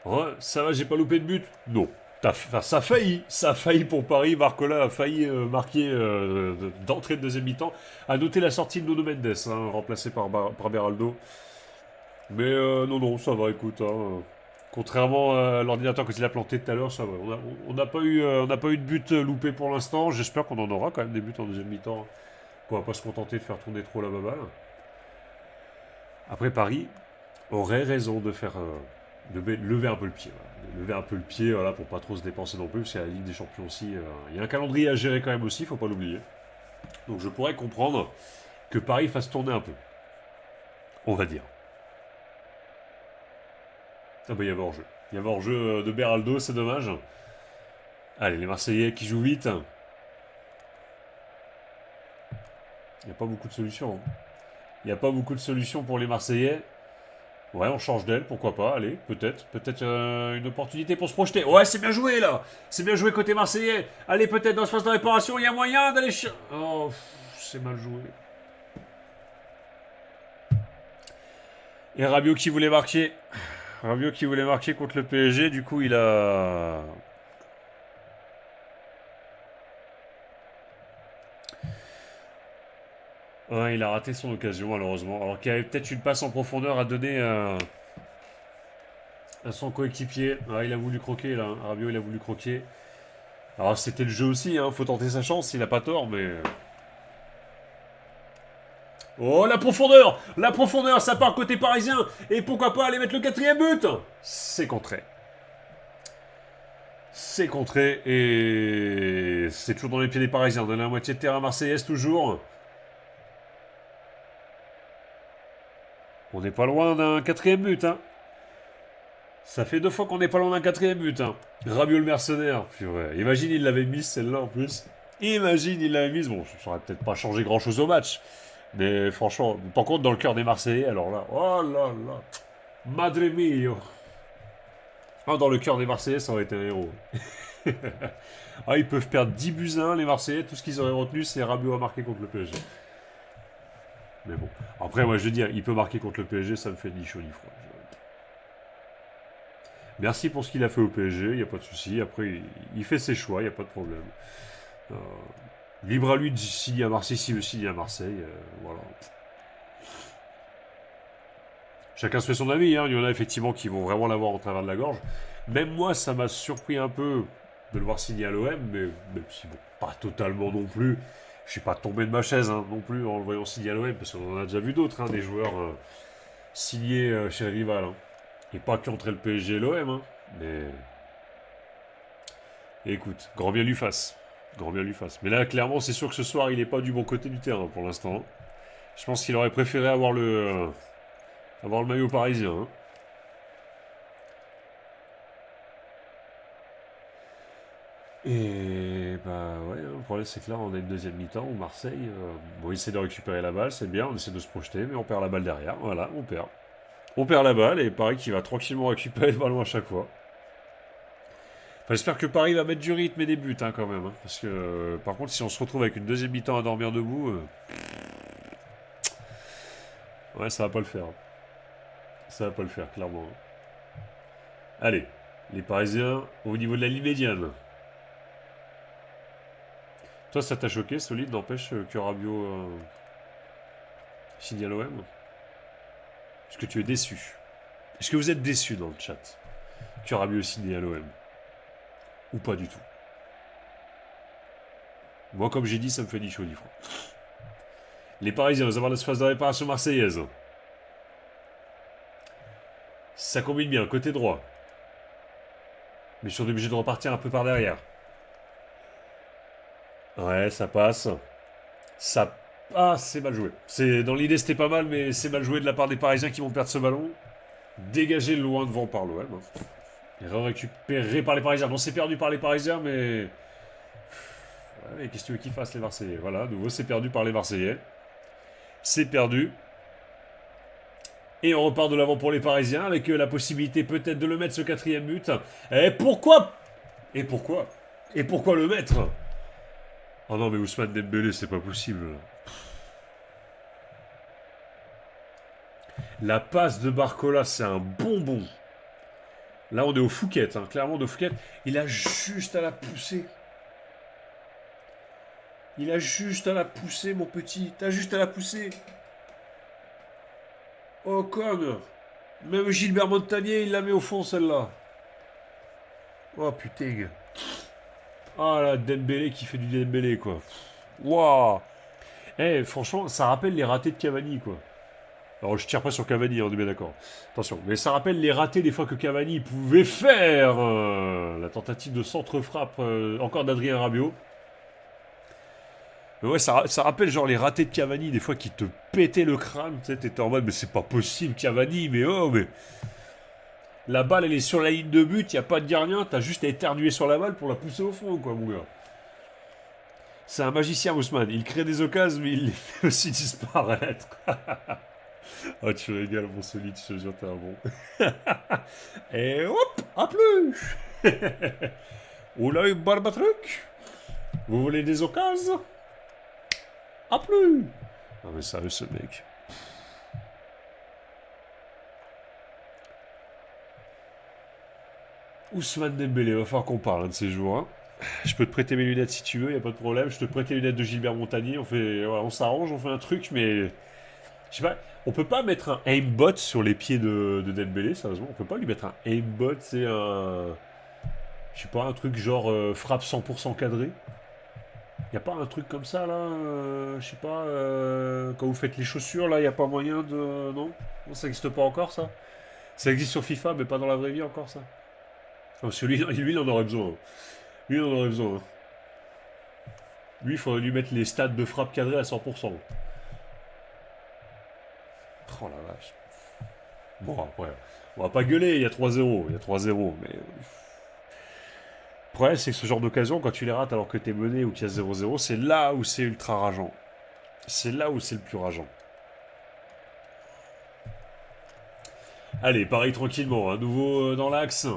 Ouais, ça va, j'ai pas loupé de but? Non. Enfin, ça a failli pour Paris. Barcola a failli marquer d'entrée de deuxième mi-temps. À noter la sortie de Nuno Mendes, hein, remplacé par Beraldo. Mais non, ça va, écoute. Hein, contrairement à l'ordinateur quand il a planté tout à l'heure, ça va. On n'a pas eu de but loupé pour l'instant. J'espère qu'on en aura quand même des buts en deuxième mi-temps. On va pas se contenter de faire tourner trop la baballe. Après, Paris aurait raison de faire... de lever un peu le pied. Voilà. De lever un peu le pied, voilà, pour pas trop se dépenser non plus, parce qu'il y a la Ligue des Champions aussi. Il y a un calendrier à gérer quand même aussi, faut pas l'oublier. Donc je pourrais comprendre que Paris fasse tourner un peu. On va dire. Ah bah il y avait hors-jeu. Il y avait hors-jeu de Beraldo, c'est dommage. Allez, les Marseillais qui jouent vite. Il n'y a pas beaucoup de solutions. Hein. Il n'y a pas beaucoup de solutions pour les Marseillais. Ouais, on change d'aile, pourquoi pas, allez, peut-être. Peut-être une opportunité pour se projeter. Ouais, c'est bien joué là. C'est bien joué côté Marseillais. Allez, peut-être dans ce phase de réparation, il y a moyen d'aller... Oh, c'est mal joué. Et Rabiot qui voulait marquer. Rabiot qui voulait marquer contre le PSG, du coup il a... Ouais, il a raté son occasion malheureusement. Alors qu'il y avait peut-être une passe en profondeur à donner à son coéquipier. Ah, il a voulu croquer là. Rabiot il a voulu croquer. Alors c'était le jeu aussi, hein. Faut tenter sa chance, il a pas tort, mais... Oh la profondeur! La profondeur, ça part côté parisien. Et pourquoi pas aller mettre le quatrième but? C'est contré. C'est contré et c'est toujours dans les pieds des Parisiens. Dans la moitié de terrain marseillaise toujours. On n'est pas loin d'un quatrième but, hein. Ça fait 2 fois qu'on n'est pas loin d'un quatrième but, hein. Rabiot le mercenaire. Purée. Imagine il l'avait mise celle-là en plus. Imagine il l'avait mise. Bon, ça aurait peut-être pas changé grand-chose au match. Mais franchement, par contre, dans le cœur des Marseillais, alors là, oh là là. Madre mio. Ah, dans le cœur des Marseillais, ça aurait été un héros. Ah, ils peuvent perdre 10 buts à 1, les Marseillais. Tout ce qu'ils auraient retenu, c'est Rabiot à marquer contre le PSG. Mais bon. Après, moi, je veux dire, il peut marquer contre le PSG, ça me fait ni chaud ni froid. Merci pour ce qu'il a fait au PSG, il n'y a pas de souci. Après, il fait ses choix, il n'y a pas de problème. Euh, libre à lui de signer à Marseille s'il veut signer à Marseille. Voilà. Chacun se fait son avis, hein. Il y en a effectivement qui vont vraiment l'avoir en travers de la gorge. Même moi, ça m'a surpris un peu de le voir signer à l'OM, mais même si bon, pas totalement non plus. Je suis pas tombé de ma chaise hein, non plus en le voyant signer à l'OM, parce qu'on en a déjà vu d'autres, hein, des joueurs signés chez les rivales. Hein. Et pas qu'entre le PSG et l'OM, hein, mais... Et écoute, grand bien lui fasse. Grand bien lui fasse. Mais là, clairement, c'est sûr que ce soir, il n'est pas du bon côté du terrain pour l'instant. Je pense qu'il aurait préféré avoir le maillot parisien. Hein. Et bah ouais, le problème c'est que là on a une deuxième mi-temps où Marseille, bon, il essaie de récupérer la balle, c'est bien, on essaie de se projeter, mais on perd la balle derrière. Voilà, on perd. On perd la balle et Paris qui va tranquillement récupérer le ballon à chaque fois. Enfin, j'espère que Paris va mettre du rythme et des buts hein, quand même. Hein, parce que par contre, si on se retrouve avec une deuxième mi-temps à dormir debout, ouais, ça va pas le faire. Ça va pas le faire, clairement. Allez, les Parisiens au niveau de la ligne médiane. Toi, ça t'a choqué, solide, n'empêche que Rabiot signe à l'OM? Est-ce que tu es déçu? Est-ce que vous êtes déçu dans le chat que Rabiot signe à l'OM? Ou pas du tout? Moi, comme j'ai dit, ça me fait ni chaud ni froid. Les Parisiens, nous avons la phase de réparation marseillaise. Ça combine bien, côté droit. Mais je suis obligé de repartir un peu par derrière. Ouais, ça passe. Ça... Ah, c'est mal joué. Dans l'idée, c'était pas mal, mais c'est mal joué de la part des Parisiens qui vont perdre ce ballon. Dégagé loin devant par l'OM. Hein. Et récupéré par les Parisiens. Non, c'est perdu par les Parisiens, mais... Ouais, mais qu'est-ce que tu veux qu'ils fassent, les Marseillais? Voilà, à nouveau, c'est perdu par les Marseillais. C'est perdu. Et on repart de l'avant pour les Parisiens, avec la possibilité peut-être de le mettre, ce quatrième but. Et pourquoi? Et pourquoi? Et pourquoi le mettre? Oh non, mais Ousmane Dembélé, c'est pas possible. La passe de Barcola, c'est un bonbon. Là, on est au Fouquet, hein, clairement, de Fouquet. Il a juste à la pousser. Il a juste à la pousser, mon petit. T'as juste à la pousser. Oh, con. Même Gilbert Montagnier, il la met au fond, celle-là. Oh, putain. Ah, là, Dembélé qui fait du Dembélé, quoi. Waouh. Eh, franchement, ça rappelle les ratés de Cavani, quoi. Alors, je tire pas sur Cavani, on est bien d'accord. Attention. Mais ça rappelle les ratés des fois que Cavani pouvait faire. La tentative de centre-frappe, encore d'Adrien Rabiot. Mais ouais, ça rappelle genre les ratés de Cavani, des fois qui te pétaient le crâne. Tu sais, t'étais en mode, mais c'est pas possible, Cavani, mais oh, mais. La balle, elle est sur la ligne de but, y a pas de gardien, t'as juste à éternuer sur la balle pour la pousser au fond, quoi, mon gars. C'est un magicien, Ousmane. Il crée des occasions, mais il les fait aussi disparaître. Oh, tu régales, mon solide, je te jure, t'es un bon. Et hop, à plus. Oula, une barbe à truc. Vous voulez des occasions? À plus. Non, mais sérieux, ce mec. Ousmane Dembélé, va falloir qu'on parle de ces jours. Hein. Je peux te prêter mes lunettes si tu veux, y a pas de problème. Je te prête les lunettes de Gilbert Montagnier. On s'arrange, on fait un truc, mais je sais pas. On peut pas mettre un aimbot sur les pieds de Dembélé, sérieusement. On peut pas lui mettre un aimbot, c'est un, je sais pas, un truc genre frappe 100% cadré. Y a pas un truc comme ça là, je sais pas. Quand vous faites les chaussures là, y a pas moyen de, non, non, ça existe pas encore ça. Ça existe sur FIFA, mais pas dans la vraie vie encore ça. Parce que lui, il en aurait besoin. Lui, il en aurait besoin. Lui, il faudrait lui mettre les stats de frappe cadrée à 100%. Oh la vache. Bon, après, on va pas gueuler, il y a 3-0. Il y a 3-0, mais. Le problème, c'est que ce genre d'occasion, quand tu les rates alors que t'es mené ou qu'il y a 0-0, c'est là où c'est ultra rageant. C'est là où c'est le plus rageant. Allez, pareil tranquillement, à nouveau dans l'axe.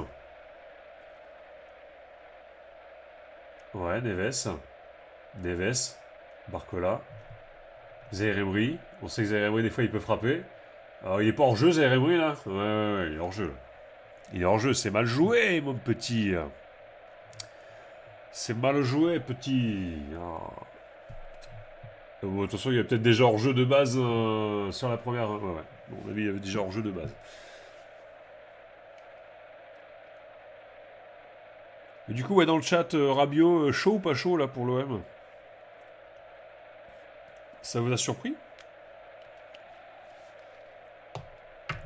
Ouais, Neves. Neves. Barcola. Zaire Emery. On sait que Zaire Emery, des fois, il peut frapper. Alors, il est pas hors jeu, Zaire Emery, là. Ouais, il est hors jeu. Il est hors jeu, c'est mal joué, mon petit. C'est mal joué, petit. Ah. Bon, attention, il y a peut-être déjà hors jeu de base sur la première. Ouais, ouais. Bon, on a vu, il y avait déjà hors jeu de base. Et du coup, ouais, dans le chat, Rabiot, chaud ou pas chaud là pour l'OM? Ça vous a surpris?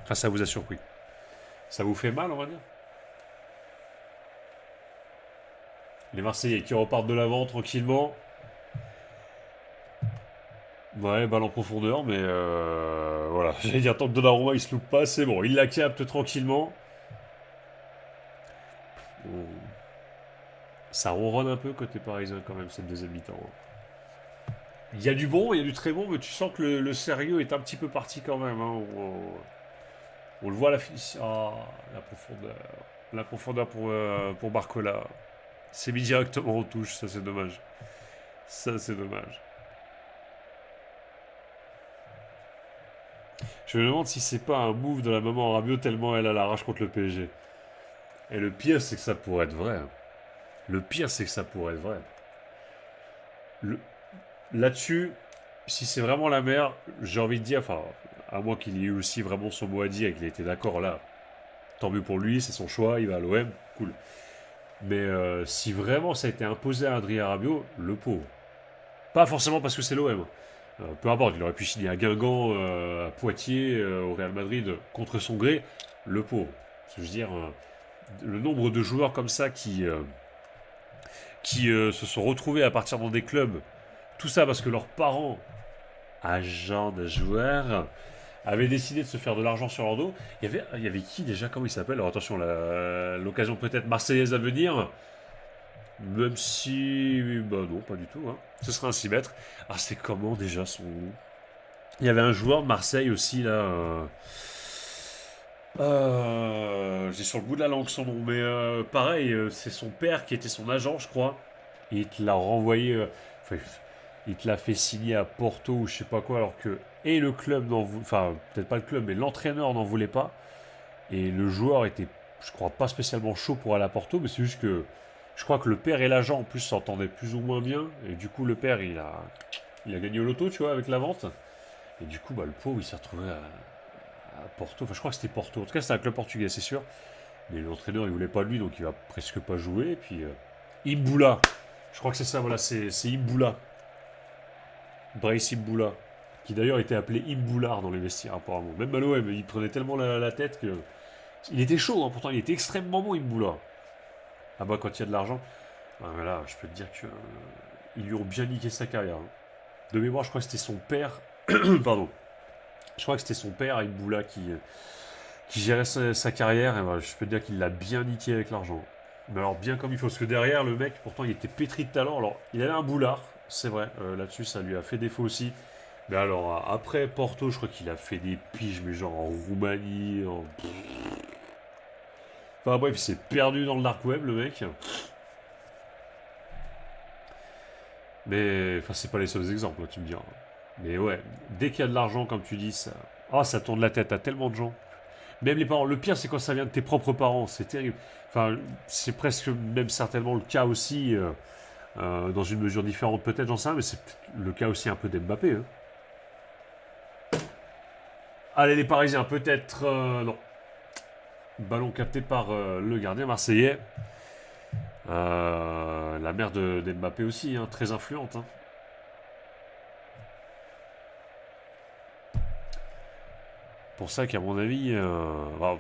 Enfin, ça vous a surpris. Ça vous fait mal, on va dire? Les Marseillais qui repartent de l'avant tranquillement. Ouais, balle en profondeur, mais voilà. J'allais dire, tant que Donnarumma il se loupe pas, c'est bon. Il la capte tranquillement. Ça ronronne un peu côté parisien quand même, cette deuxième mi-temps. Il y a du bon, il y a du très bon, mais tu sens que le sérieux est un petit peu parti quand même. Hein. On le voit à la finition. Ah, la profondeur. La profondeur pour Barcola. C'est mis directement en touche, ça c'est dommage. Ça c'est dommage. Je me demande si c'est pas un move de la maman Rabiot tellement elle a la rage contre le PSG. Et le pire c'est que ça pourrait être vrai. Hein. Le pire c'est que ça pourrait être vrai. Le... Là-dessus, si c'est vraiment la mère, j'ai envie de dire, enfin, à moins qu'il y ait aussi vraiment son mot à dire et qu'il ait été d'accord là, tant mieux pour lui, c'est son choix, il va à l'OM, cool. Mais si vraiment ça a été imposé à Adrien Rabiot, le pauvre. Pas forcément parce que c'est l'OM. Peu importe, il aurait pu signer à Guingamp, à Poitiers, au Real Madrid, contre son gré, le pauvre. Je veux dire, le nombre de joueurs comme ça qui se sont retrouvés à partir dans des clubs, tout ça parce que leurs parents, agents de joueurs, avaient décidé de se faire de l'argent sur leur dos. Il y avait qui déjà? Comment il s'appelle? Alors attention, l'occasion peut-être marseillaise à venir. Même si... Bah non, pas du tout. Hein. Ce serait un 6 mètres. Ah, c'est comment déjà son... Il y avait un joueur de Marseille aussi, là... J'ai sur le bout de la langue son nom, mais pareil, c'est son père qui était son agent, je crois. Et il te l'a renvoyé... enfin, il te l'a fait signer à Porto ou je sais pas quoi, alors que... Et le club n'en voulait... Enfin, peut-être pas le club, mais l'entraîneur n'en voulait pas. Et le joueur était je crois pas spécialement chaud pour aller à Porto, mais c'est juste que je crois que le père et l'agent en plus s'entendaient plus ou moins bien, et du coup le père il a gagné au loto, tu vois, avec la vente, et du coup bah, le pauvre il s'est retrouvé à Porto, enfin je crois que c'était Porto, en tout cas c'était un club portugais c'est sûr, mais l'entraîneur il voulait pas de lui donc il va presque pas jouer, et puis Imbula, je crois que c'est ça, voilà, c'est Imbula, Brace Imbula, qui d'ailleurs était appelé Imboulard dans les vestiaires apparemment, même à l'OM, il prenait tellement la tête que... Il était chaud, hein, pourtant il était extrêmement bon Imbula. Ah bah quand il y a de l'argent, ah, mais là je peux te dire que ils lui ont bien niqué sa carrière, hein. De mémoire je crois que c'était son père, pardon, je crois que c'était son père Imbula qui gérait sa carrière, et voilà, je peux te dire qu'il l'a bien niqué avec l'argent. Mais alors bien comme il faut, parce que derrière le mec pourtant il était pétri de talent, alors il avait un boulard, c'est vrai, là-dessus ça lui a fait défaut aussi. Mais alors après Porto je crois qu'il a fait des piges mais genre en Roumanie, en... Enfin bref, il s'est perdu dans le dark web le mec. Mais, enfin, c'est pas les seuls exemples, tu me diras. Mais ouais, dès qu'il y a de l'argent, comme tu dis, ça... Ah, ça tourne la tête à tellement de gens. Même les parents. Le pire, c'est quand ça vient de tes propres parents. C'est terrible. Enfin, c'est presque même certainement le cas aussi, dans une mesure différente peut-être, j'en sais rien, mais c'est le cas aussi un peu d'Mbappé. Hein. Allez, les Parisiens, peut-être... non. Ballon capté par le gardien marseillais. La mère d'Mbappé aussi, hein, très influente. Hein. Pour ça qu'à mon avis, bah,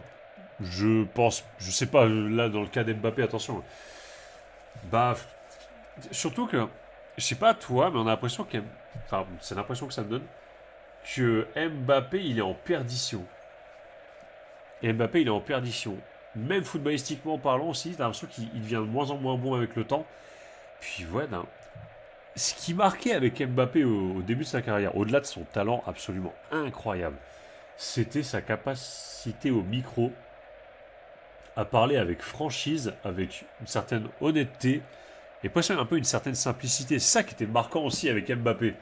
je pense, je sais pas, là dans le cas d'Mbappé, attention, bah surtout que, je sais pas toi, mais on a l'impression que, enfin c'est l'impression que ça me donne, que Mbappé il est en perdition. Et Mbappé il est en perdition. Même footballistiquement parlant aussi, t'as l'impression qu'il devient de moins en moins bon avec le temps. Puis voilà, hein, ce qui marquait avec Mbappé au début de sa carrière, au-delà de son talent absolument incroyable, c'était sa capacité au micro à parler avec franchise, avec une certaine honnêteté, et presque un peu une certaine simplicité. C'est ça qui était marquant aussi avec Mbappé.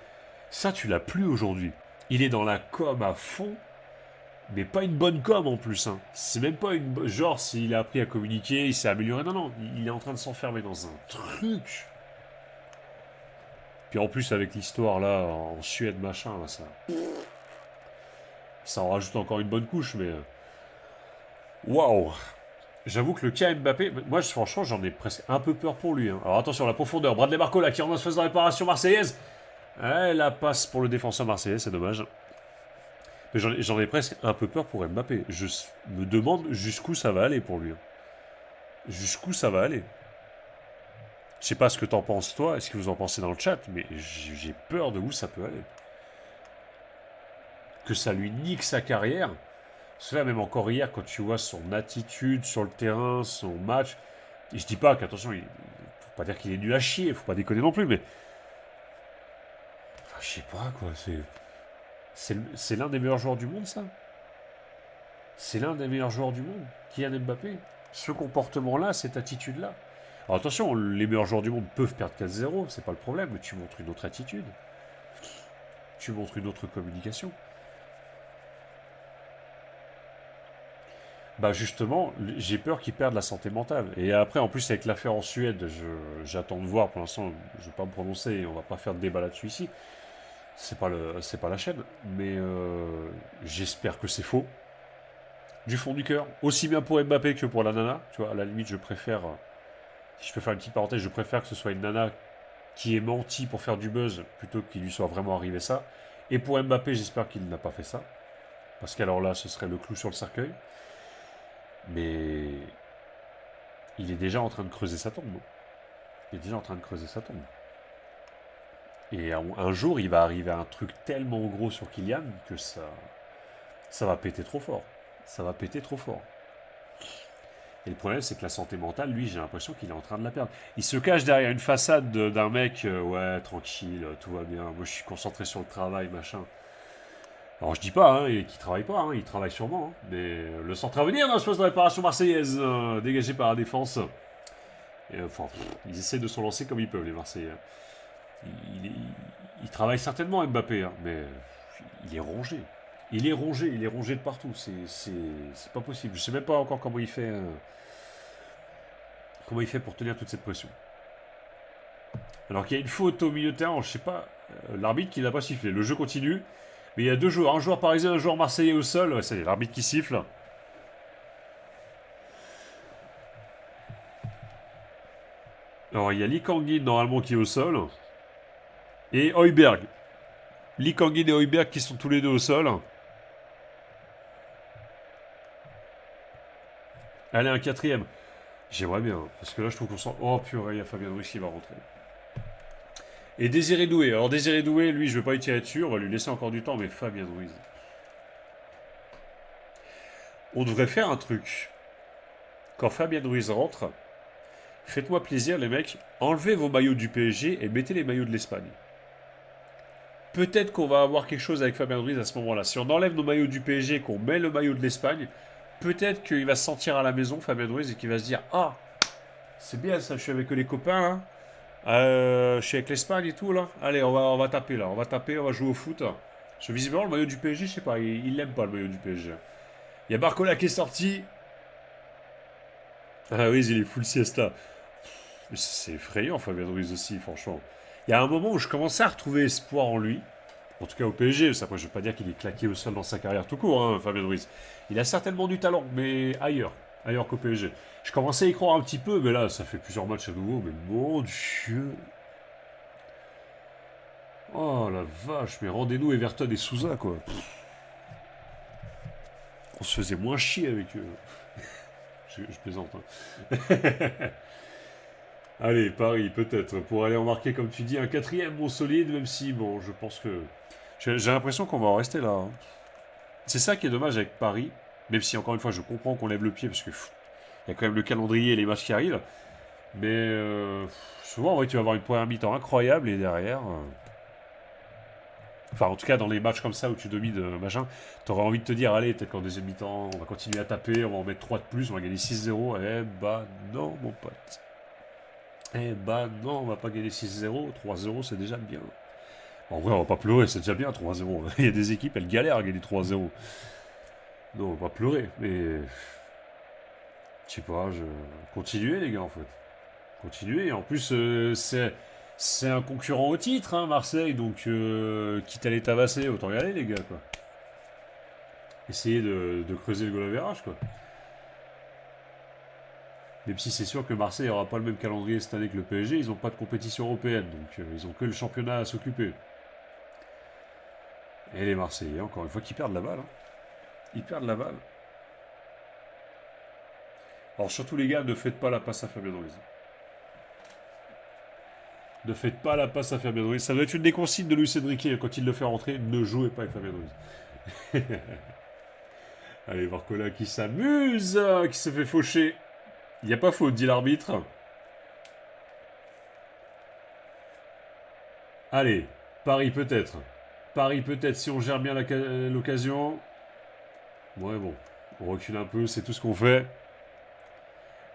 Ça, tu l'as plus aujourd'hui. Il est dans la com à fond, mais pas une bonne com en plus. Hein. C'est même pas une... Genre, s'il a appris à communiquer, il s'est amélioré. Non, non, il est en train de s'enfermer dans un truc. Puis en plus, avec l'histoire là, en Suède, machin, là, ça en rajoute encore une bonne couche, mais... Waouh. J'avoue que le cas Mbappé, moi franchement j'en ai presque un peu peur pour lui. Hein. Alors attention, la profondeur, Bradley Barcola qui rentre en phase de réparation marseillaise. La passe pour le défenseur marseillais, c'est dommage. Mais j'en ai presque un peu peur pour Mbappé. Je me demande jusqu'où ça va aller pour lui. Hein. Jusqu'où ça va aller. Je sais pas ce que t'en penses toi, est-ce que vous en pensez dans le chat, mais j'ai peur de où ça peut aller. Que ça lui nique sa carrière. Cela même encore hier, quand tu vois son attitude sur le terrain, son match, et je dis pas qu'attention, il faut pas dire qu'il est nul à chier, faut pas déconner non plus, mais enfin, je sais pas quoi, c'est l'un des meilleurs joueurs du monde ça. C'est l'un des meilleurs joueurs du monde, Kylian Mbappé. Ce comportement-là, cette attitude-là. Alors attention, les meilleurs joueurs du monde peuvent perdre 4-0, c'est pas le problème, mais tu montres une autre attitude, tu montres une autre communication. Bah justement, j'ai peur qu'ils perdent la santé mentale. Et après, en plus, avec l'affaire en Suède, j'attends de voir. Pour l'instant, je ne vais pas me prononcer. On va pas faire de débat là-dessus ici. C'est pas la chaîne. Mais j'espère que c'est faux. Du fond du cœur. Aussi bien pour Mbappé que pour la nana. Tu vois, à la limite, je préfère... Si je peux faire une petite parenthèse, je préfère que ce soit une nana qui ait menti pour faire du buzz plutôt qu'il lui soit vraiment arrivé ça. Et pour Mbappé, j'espère qu'il n'a pas fait ça. Parce qu'alors là, ce serait le clou sur le cercueil. Mais il est déjà en train de creuser sa tombe. Il est déjà en train de creuser sa tombe. Et un jour, il va arriver à un truc tellement gros sur Kylian que ça va péter trop fort. Ça va péter trop fort. Et le problème, c'est que la santé mentale, lui, j'ai l'impression qu'il est en train de la perdre. Il se cache derrière une façade d'un mec, ouais, tranquille, tout va bien, moi je suis concentré sur le travail, machin. Alors je dis pas hein, qu'il travaille pas, hein, il travaille sûrement, hein, mais le centre à venir dans la phase de réparation marseillaise, dégagé par la défense. Et, enfin, ils essaient de se lancer comme ils peuvent, les Marseillais. Il travaille certainement Mbappé, hein, mais il est rongé. Il est rongé de partout. C'est pas possible. Je sais même pas encore comment il fait pour tenir toute cette pression. Alors qu'il y a une faute au milieu de terrain, je sais pas, l'arbitre qui l'a pas sifflé. Le jeu continue, mais il y a deux joueurs, un joueur parisien, un joueur marseillais au sol. Ouais, ça y est, l'arbitre qui siffle. Alors il y a Lee Kangin normalement qui est au sol. Et Højbjerg. Lee Kangin et Højbjerg qui sont tous les deux au sol. Allez, un quatrième. J'aimerais bien, parce que là je trouve qu'on sent... Oh purée, il y a Fabien Ruiz qui va rentrer. Et Désiré Doué. Alors Désiré Doué, lui, je vais pas y tirer dessus, on va lui laisser encore du temps, mais Fabien Ruiz. On devrait faire un truc. Quand Fabien Ruiz rentre, faites-moi plaisir les mecs, enlevez vos maillots du PSG et mettez les maillots de l'Espagne. Peut-être qu'on va avoir quelque chose avec Fabien Ruiz à ce moment-là. Si on enlève nos maillots du PSG et qu'on met le maillot de l'Espagne, peut-être qu'il va se sentir à la maison, Fabien Ruiz, et qu'il va se dire « Ah, c'est bien ça, je suis avec les copains, là. Je suis avec l'Espagne et tout, là. Allez, on va taper, là. On va jouer au foot. » Parce que visiblement, le maillot du PSG, je sais pas, il l'aime pas, le maillot du PSG. Il y a Barcola qui est sorti. Ah oui, il est full siesta. C'est effrayant, Fabien Ruiz aussi, franchement. Il y a un moment où je commençais à retrouver espoir en lui. En tout cas au PSG. Après, je ne veux pas dire qu'il est claqué au sol dans sa carrière tout court, hein, Fabien Ruiz. Il a certainement du talent, mais ailleurs. Ailleurs qu'au PSG. Je commençais à y croire un petit peu, mais là, ça fait plusieurs matchs à nouveau. Mais mon Dieu. Oh la vache, mais rendez-nous Everton et Souza, quoi. On se faisait moins chier avec eux. Je plaisante. Hein. Allez, Paris, peut-être, pour aller en marquer, comme tu dis, un quatrième bon solide, même si, bon, je pense que... J'ai l'impression qu'on va en rester là. Hein. C'est ça qui est dommage avec Paris, même si, encore une fois, je comprends qu'on lève le pied, parce que il y a quand même le calendrier et les matchs qui arrivent, mais souvent, ouais, tu vas avoir une première mi-temps incroyable, et derrière... Enfin, en tout cas, dans les matchs comme ça où tu domines, machin, t'auras envie de te dire, allez, peut-être qu'en deuxième mi-temps, on va continuer à taper, on va en mettre 3 de plus, on va gagner 6-0. Eh bah non, mon pote. Eh bah non, on va pas gagner 6-0. 3-0, c'est déjà bien. En vrai, on va pas pleurer, c'est déjà bien 3-0. Il y a des équipes, elles galèrent à gagner 3-0. Non, on va pas pleurer, mais... Je sais pas, continuez les gars, en fait. Continuez. En plus, c'est un concurrent au titre, hein, Marseille, donc quitte à les tabasser, autant y aller, les gars, quoi. Essayez de creuser le goal average, quoi. Même si c'est sûr que Marseille n'aura pas le même calendrier cette année que le PSG, ils n'ont pas de compétition européenne, donc ils n'ont que le championnat à s'occuper. Et les Marseillais, encore une fois, qui perdent la balle. Hein. Ils perdent la balle. Alors surtout les gars, ne faites pas la passe à Fabien Ruiz. Ne faites pas la passe à Fabien Ruiz. Ça doit être une des consignes de Luis Enrique quand il le fait rentrer. Ne jouez pas avec Fabien Ruiz. Allez, Barcola qui s'amuse, qui se fait faucher. Il n'y a pas faute, dit l'arbitre. Allez, Paris peut-être. Paris peut-être si on gère bien l'occasion. Ouais, bon. On recule un peu, c'est tout ce qu'on fait.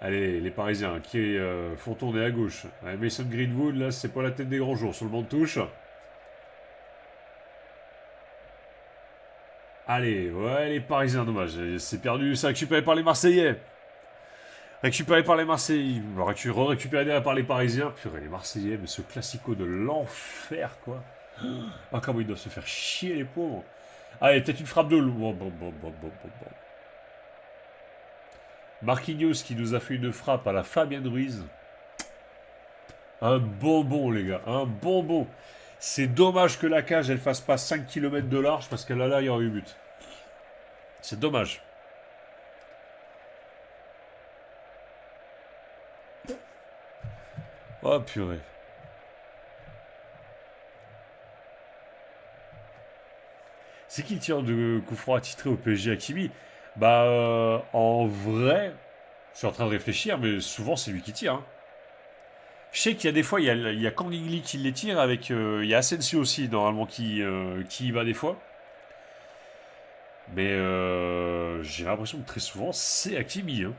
Allez, les Parisiens qui font tourner à gauche. Allez, Mason Greenwood, là, c'est pas la tête des grands jours. Sur le banc de touche. Allez, ouais, les Parisiens, dommage. C'est perdu, c'est récupéré par les Marseillais. Récupéré par les Marseillais. Récupéré derrière par les Parisiens. Purée, les Marseillais, mais ce classico de l'enfer, quoi. Ah, comment ils doivent se faire chier, les pauvres. Allez, peut-être une frappe de loup. Bon. Marquinhos qui nous a fait une frappe à la Fabien Ruiz. Un bonbon, les gars. Un bonbon. C'est dommage que la cage, elle fasse pas 5 km de large parce que là, il y aurait eu but. C'est dommage. Oh, purée. C'est qui le tireur de coup franc attitré au PSG Hakimi? Bah, en vrai, je suis en train de réfléchir, mais souvent c'est lui qui tire. Hein. Je sais qu'il y a des fois, il y a Kangli qui les tire, avec, il y a Asensio aussi, normalement, qui y va des fois. Mais j'ai l'impression que très souvent, c'est Hakimi. Hein.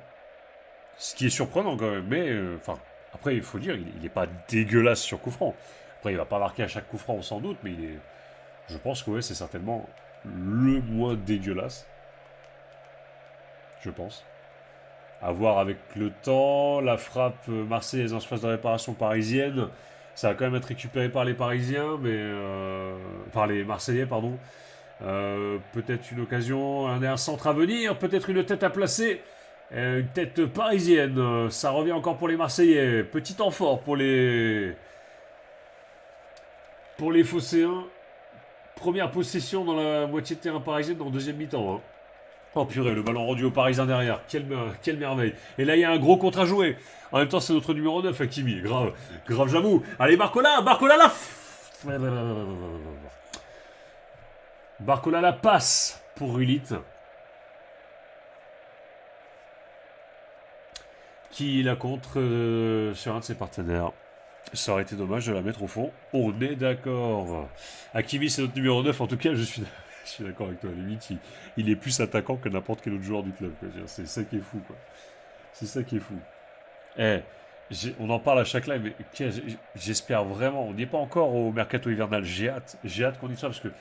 Ce qui est surprenant quand même. Mais, enfin, après, il faut dire, il n'est pas dégueulasse sur coup franc. Après, il va pas marquer à chaque coup franc, sans doute, mais je pense que ouais, c'est certainement le moins dégueulasse. Je pense. À voir avec le temps, la frappe marseillaise en surface de réparation parisienne, ça va quand même être récupéré par les Parisiens, mais par les Marseillais, pardon. Peut-être une occasion, un centre à venir, peut-être une tête à placer. Une tête parisienne, ça revient encore pour les Marseillais. Petit temps fort pour les Phocéens. Première possession dans la moitié de terrain parisienne dans le deuxième mi-temps. Hein. Oh purée, le ballon rendu aux Parisiens derrière. Quelle merveille. Et là, il y a un gros contre à jouer. En même temps, c'est notre numéro 9, Hakimi. Grave, grave, j'avoue. Allez, Barcola là. Barcola la passe pour Rulit. Qui la contre sur un de ses partenaires. Ça aurait été dommage de la mettre au fond. On est d'accord. Hakimi, c'est notre numéro 9. En tout cas, je suis d'accord avec toi. Limite, il est plus attaquant que n'importe quel autre joueur du club. C'est ça qui est fou, quoi. C'est ça qui est fou. Eh, on en parle à chaque live, mais j'espère vraiment. On n'y est pas encore au mercato hivernal. J'ai hâte qu'on y soit parce que,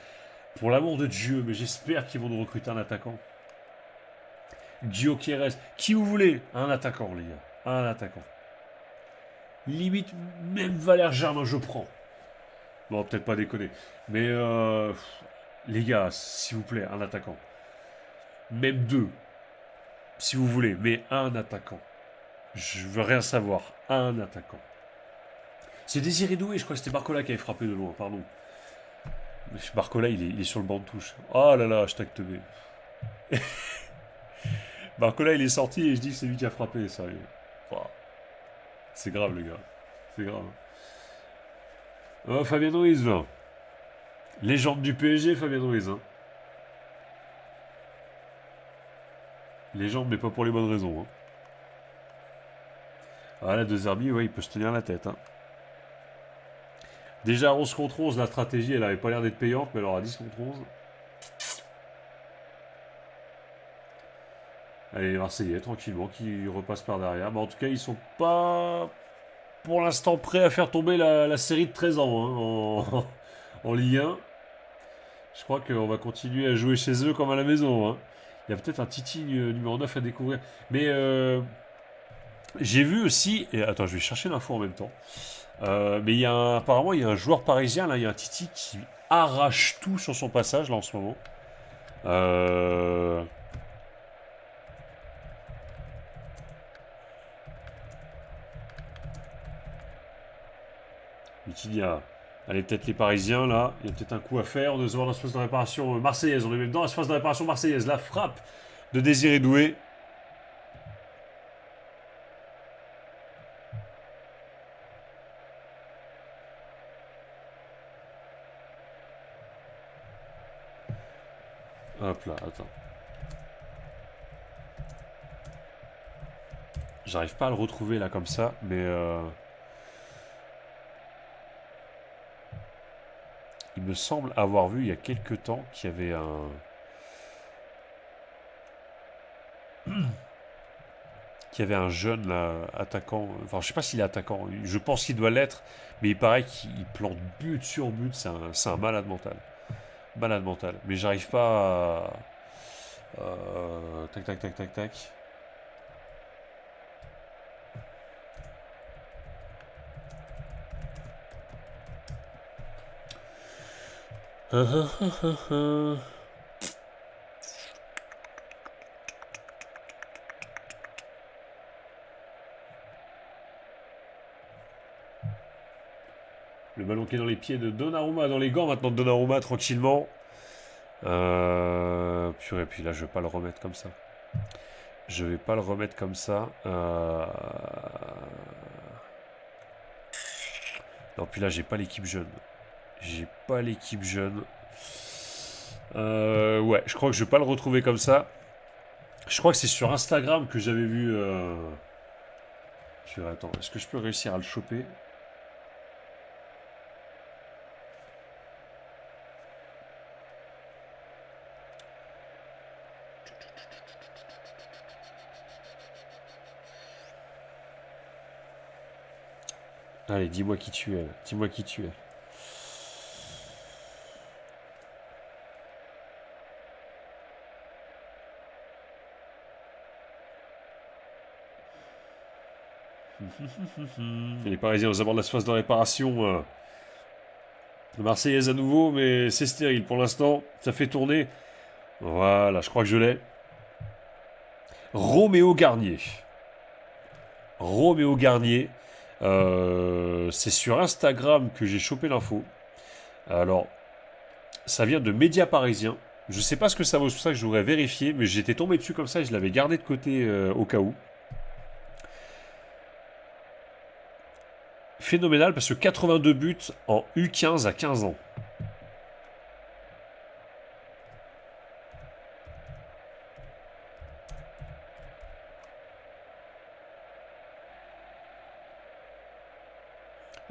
pour l'amour de Dieu, mais j'espère qu'ils vont nous recruter un attaquant. Gyökeres, qui vous voulez, un attaquant, les gars, un attaquant. Limite, même Valère Germain, je prends. Bon, peut-être pas déconner. Mais, les gars, s'il vous plaît, un attaquant. Même deux, si vous voulez, mais un attaquant. Je veux rien savoir. Un attaquant. C'est Désiré Doué, je crois que c'était Barcola qui avait frappé de loin, pardon. Barcola, il est sur le banc de touche. Oh là là, hashtag teubé. Barcola, il est sorti et je dis que c'est lui qui a frappé, sérieux. Oh, c'est grave, les gars. C'est grave. Oh, Fabien Ruiz, là. Légende du PSG, Fabien Ruiz. Hein. Légende, mais pas pour les bonnes raisons. Hein. Ah, là, De Zerbi, ouais, il peut se tenir la tête. Hein. Déjà, 11 contre 11, la stratégie, elle avait pas l'air d'être payante, mais alors à 10 contre 11. Allez, les Marseillais, tranquillement, qui repassent par derrière. Mais en tout cas, ils sont pas, pour l'instant, prêts à faire tomber la série de 13 ans hein, en Ligue 1. Je crois qu'on va continuer à jouer chez eux comme à la maison. Hein. Il y a peut-être un Titi numéro 9 à découvrir. Mais j'ai vu aussi... Et, attends, je vais chercher l'info en même temps. Mais apparemment, il y a un joueur parisien, là, il y a un Titi qui arrache tout sur son passage, là, en ce moment. Vitinha. Allez, peut-être les Parisiens, là. Il y a peut-être un coup à faire. On doit se voir dans l'espace de réparation marseillaise. On est même dans l'espace de réparation marseillaise. La frappe de Désiré Doué. Hop là, attends. J'arrive pas à le retrouver, là, comme ça. Mais... il me semble avoir vu il y a quelques temps qu'il y avait un... qu'il y avait un jeune là, attaquant. Enfin, je sais pas s'il est attaquant. Je pense qu'il doit l'être. Mais il paraît qu'il plante but sur but. C'est un malade mental. Malade mental. Mais j'arrive pas à... tac, tac, tac, tac, tac. Le ballon qui est dans les pieds de Donnarumma, dans les gants maintenant de Donnarumma, tranquillement. Purée, puis là, je vais pas le remettre comme ça. Je vais pas le remettre comme ça. Non, puis là, j'ai pas l'équipe jeune. J'ai pas l'équipe jeune. Ouais, je crois que je vais pas le retrouver comme ça. Je crois que c'est sur Instagram que j'avais vu... Attends, est-ce que je peux réussir à le choper? Allez, dis-moi qui tu es. Dis-moi qui tu es. Les Parisiens aux abords de la surface de réparation. Marseillaise à nouveau, mais c'est stérile pour l'instant. Ça fait tourner. Voilà, je crois que je l'ai. Roméo Garnier. Roméo Garnier. C'est sur Instagram que j'ai chopé l'info. Alors, ça vient de Médias Parisiens. Je sais pas ce que ça vaut, c'est pour ça que je voudrais vérifier, mais j'étais tombé dessus comme ça et je l'avais gardé de côté au cas où. Phénoménal parce que 82 buts en U15 à 15 ans.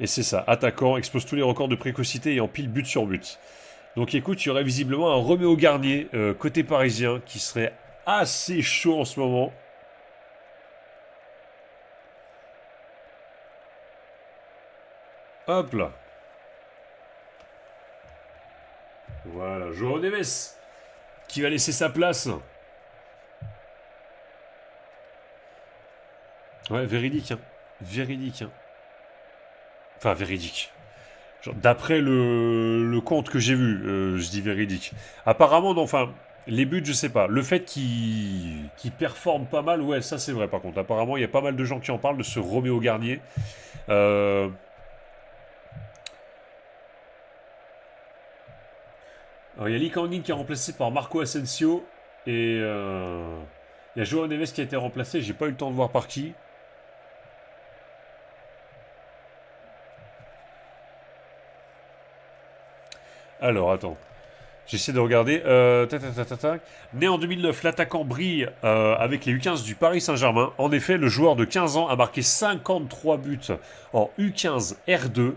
Et c'est ça, attaquant, expose tous les records de précocité et empile but sur but. Donc écoute, il y aurait visiblement un Roméo Garnier côté parisien qui serait assez chaud en ce moment. Hop là. Voilà, João Neves qui va laisser sa place. Ouais, véridique, hein. Véridique, hein. Enfin, véridique. D'après le compte que j'ai vu, je dis véridique. Apparemment, non, enfin, les buts, je sais pas. Le fait qu'il performe pas mal, ouais, ça c'est vrai par contre. Apparemment, il y a pas mal de gens qui en parlent de ce Roméo Garnier. Alors, il y a Lee Kangin qui est remplacé par Marco Asensio. Et il y a João Neves qui a été remplacé. J'ai pas eu le temps de voir par qui. Alors, attends. J'essaie de regarder. Né en 2009, l'attaquant brille avec les U15 du Paris Saint-Germain. En effet, le joueur de 15 ans a marqué 53 buts en U15 R2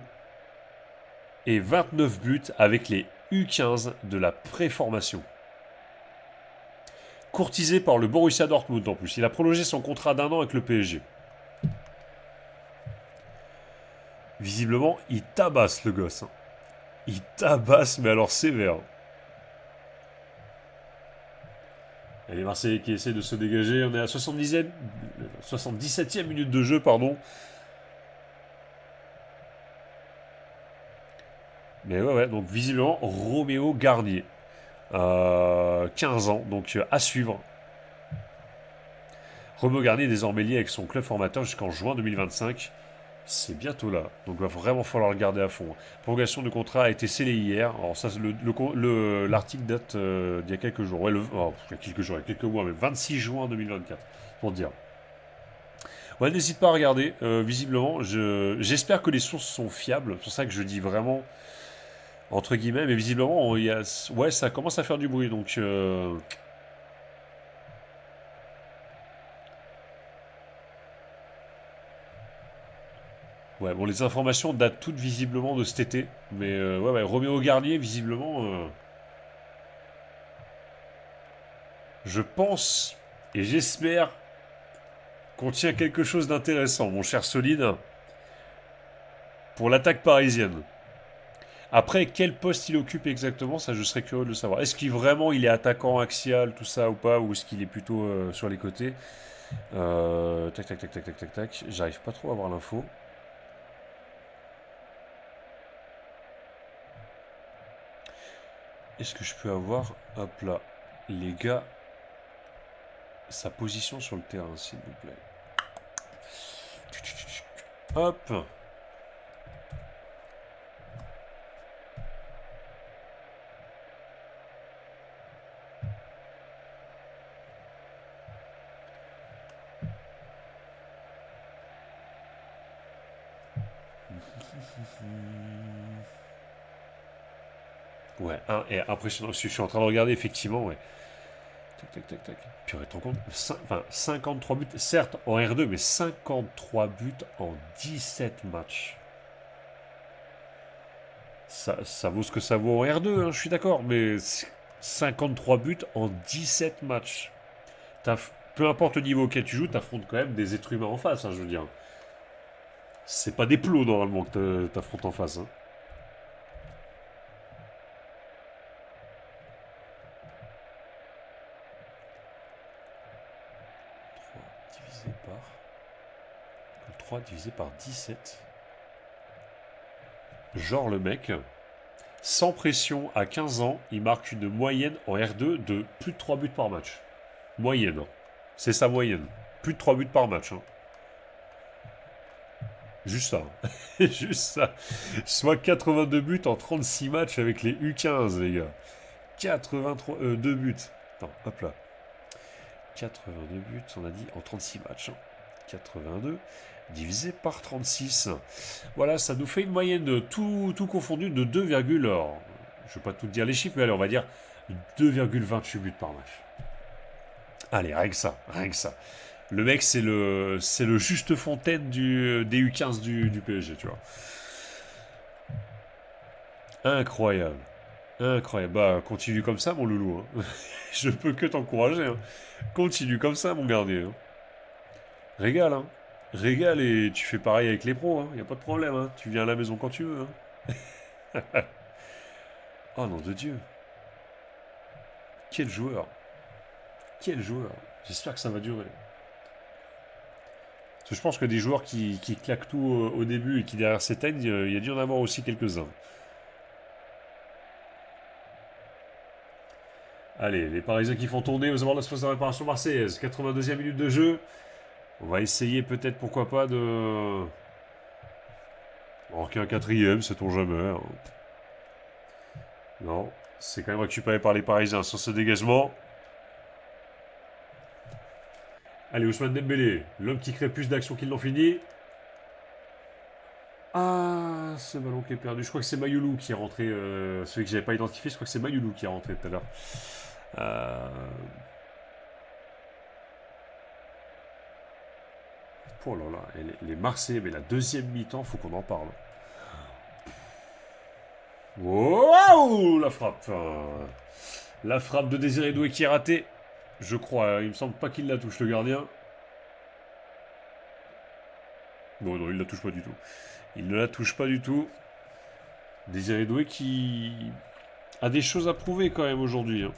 et 29 buts avec les U15 de la préformation. Courtisé par le Borussia Dortmund en plus. Il a prolongé son contrat d'1 an avec le PSG. Visiblement, il tabasse le gosse. Hein. Il tabasse, mais alors sévère. Et les Marseillais qui essaient de se dégager. On est à 77e minute de jeu, pardon. Mais ouais, donc visiblement, Roméo Garnier. 15 ans, donc à suivre. Roméo Garnier est désormais lié avec son club formateur jusqu'en juin 2025. C'est bientôt là, donc il va vraiment falloir le garder à fond. La prolongation du contrat a été scellée hier. Alors ça, l'article date d'il y a quelques jours. Ouais, il y a quelques jours, il y a quelques mois, mais 26 juin 2024, pour dire. Ouais, n'hésite pas à regarder. Visiblement, j'espère que les sources sont fiables. C'est pour ça que je dis vraiment entre guillemets, mais visiblement, ouais, ça commence à faire du bruit. Donc, ouais, bon, les informations datent toutes visiblement de cet été. Mais ouais, Roméo Garnier, visiblement, je pense et j'espère qu'on tient quelque chose d'intéressant, mon cher Solide, pour l'attaque parisienne. Après, quel poste il occupe exactement, ça je serais curieux de le savoir. Est-ce qu'il vraiment il est attaquant axial, tout ça ou pas, ou est-ce qu'il est plutôt sur les côtés tac, tac, tac, tac, tac, tac, tac. J'arrive pas trop à avoir l'info. Est-ce que je peux avoir, hop là, les gars, sa position sur le terrain, s'il vous plaît. Hop. Ouais, et impressionnant. Je suis en train de regarder, effectivement, ouais. Tac, tac, tac, tac. Purée, tu te rends compte 53 buts, certes en R2, mais 53 buts en 17 matchs. Ça vaut ce que ça vaut en R2, hein, je suis d'accord, mais 53 buts en 17 matchs. Peu importe le niveau auquel tu joues, t'affrontes quand même des êtres humains en face, hein, je veux dire. C'est pas des plots, normalement, que t'affrontes en face. Hein. Divisé par 3 divisé par 17. Genre le mec, sans pression à 15 ans, il marque une moyenne en R2 de plus de 3 buts par match. Moyenne. C'est sa moyenne. Plus de 3 buts par match. Hein. Juste ça. Juste ça. Soit 82 buts en 36 matchs avec les U15, les gars. 82 buts. Attends, hop là. 82 buts, on a dit, en 36 matchs. 82 divisé par 36. Voilà, ça nous fait une moyenne de tout confondu de 2, je ne vais pas tout dire les chiffres, mais allez, on va dire 2,28 buts par match. Allez, rien que ça, rien que ça. Le mec, c'est le juste fontaine des U15 du PSG, tu vois. Incroyable. Incroyable. Bah, continue comme ça, mon loulou. Hein. Je peux que t'encourager. Hein. Continue comme ça, mon gardien. Hein. Régale, hein. Régale et tu fais pareil avec les pros. Hein. Y a pas de problème. Hein. Tu viens à la maison quand tu veux. Hein. Oh, nom de Dieu. Quel joueur. Quel joueur. J'espère que ça va durer. Parce que je pense que des joueurs qui claquent tout au début et qui derrière s'éteignent, il y a dû en avoir aussi quelques-uns. Allez, les Parisiens qui font tourner aux abords de la surface de réparation marseillaise. 82e minute de jeu. On va essayer peut-être, pourquoi pas, de marquer un quatrième, sait-on jamais. Hein. Non, c'est quand même récupéré par les Parisiens sur ce dégagement. Allez, Ousmane Dembélé, l'homme qui crée plus d'actions qu'il n'en finit. Ah, ce ballon qui est perdu. Je crois que c'est Mayoulou qui est rentré. Celui que j'avais pas identifié, je crois que c'est Mayoulou qui est rentré tout à l'heure. Oh là là, et les Marseillais, mais la deuxième mi-temps, faut qu'on en parle. Waouh, la frappe. La frappe de Désiré Doué qui est ratée. Je crois, il me semble pas qu'il la touche, le gardien. Non, non, il la touche pas du tout. Il ne la touche pas du tout. Désiré Doué qui a des choses à prouver quand même aujourd'hui. Hein.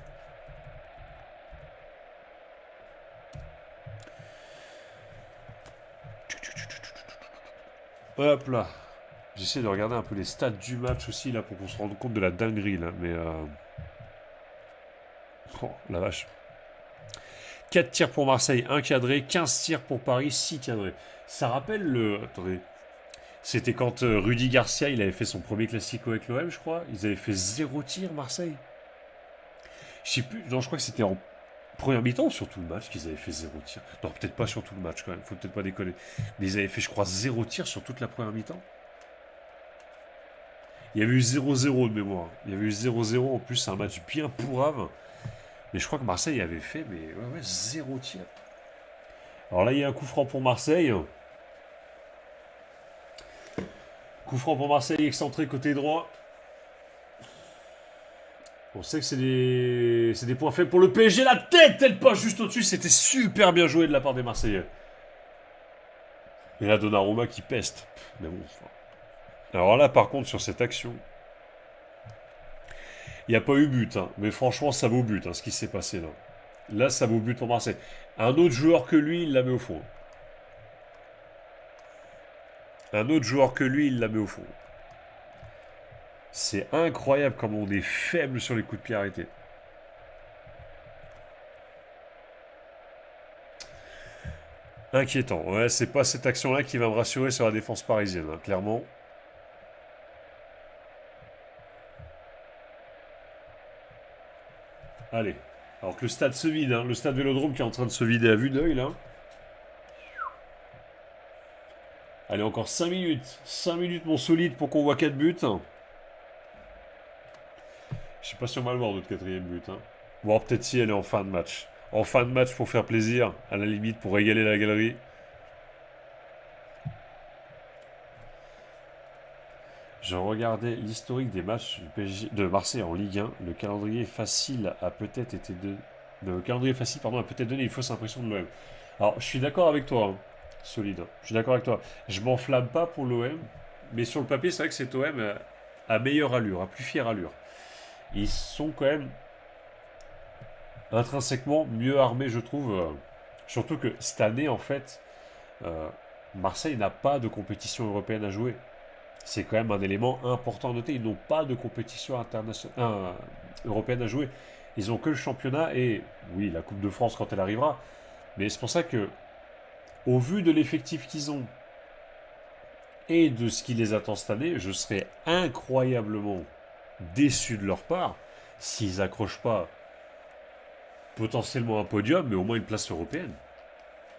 Hop là. J'essaie de regarder un peu les stats du match aussi là pour qu'on se rende compte de la dinguerie là. Mais oh, la vache. 4 tirs pour Marseille, 1 cadré, 15 tirs pour Paris, 6 cadrés. Ça rappelle le... Attendez. C'était quand Rudy Garcia, il avait fait son premier classico avec l'OM, je crois. Ils avaient fait 0 tir, Marseille. Je sais plus. Non, je crois que c'était en première mi-temps sur tout le match qu'ils avaient fait 0 tir. Non, peut-être pas sur tout le match quand même. Faut peut-être pas déconner. Mais ils avaient fait, je crois, 0 tir sur toute la première mi-temps. Il y avait eu 0-0 de mémoire. Il y avait eu 0-0 en plus, c'est un match bien pourrave. Mais je crois que Marseille avait fait, mais ouais, 0 tir. Alors là, il y a un coup franc pour Marseille. Coup franc pour Marseille, excentré côté droit. On sait que c'est des points faibles pour le PSG. La tête, elle pas juste au-dessus. C'était super bien joué de la part des Marseillais. Et là, Donnarumma qui peste. Mais bon. Alors là, par contre, sur cette action, il n'y a pas eu but. Hein, mais franchement, ça vaut but, hein, ce qui s'est passé là. Là, ça vaut but pour Marseille. Un autre joueur que lui, il la met au fond. Un autre joueur que lui, il la met au fond. C'est incroyable comme on est faible sur les coups de pied arrêtés. Inquiétant. Ouais, c'est pas cette action-là qui va me rassurer sur la défense parisienne, hein, clairement. Allez. Alors que le stade se vide, hein, le stade Vélodrome qui est en train de se vider à vue d'œil, là. Allez, encore 5 minutes. 5 minutes, mon solide, pour qu'on voit 4 buts. Je sais pas si on va le voir, notre quatrième but. Hein. Bon, peut-être si elle est en fin de match. En fin de match pour faire plaisir, à la limite, pour régaler la galerie. Je regardais l'historique des matchs du PSG, de Marseille en Ligue 1. Le calendrier facile a peut-être été Le calendrier facile, pardon, a peut-être donné une fausse impression de l'OM. Alors, je suis d'accord avec toi, hein. Solide. Je suis d'accord avec toi. Je m'enflamme pas pour l'OM, mais sur le papier, c'est vrai que cet OM a meilleure allure, a plus fière allure. Ils sont quand même intrinsèquement mieux armés, je trouve. Surtout que cette année, en fait, Marseille n'a pas de compétition européenne à jouer. C'est quand même un élément important à noter. Ils n'ont pas de compétition européenne à jouer. Ils n'ont que le championnat et, oui, la Coupe de France quand elle arrivera. Mais c'est pour ça que, au vu de l'effectif qu'ils ont et de ce qui les attend cette année, je serais incroyablement déçu de leur part s'ils accrochent pas potentiellement un podium, mais au moins une place européenne.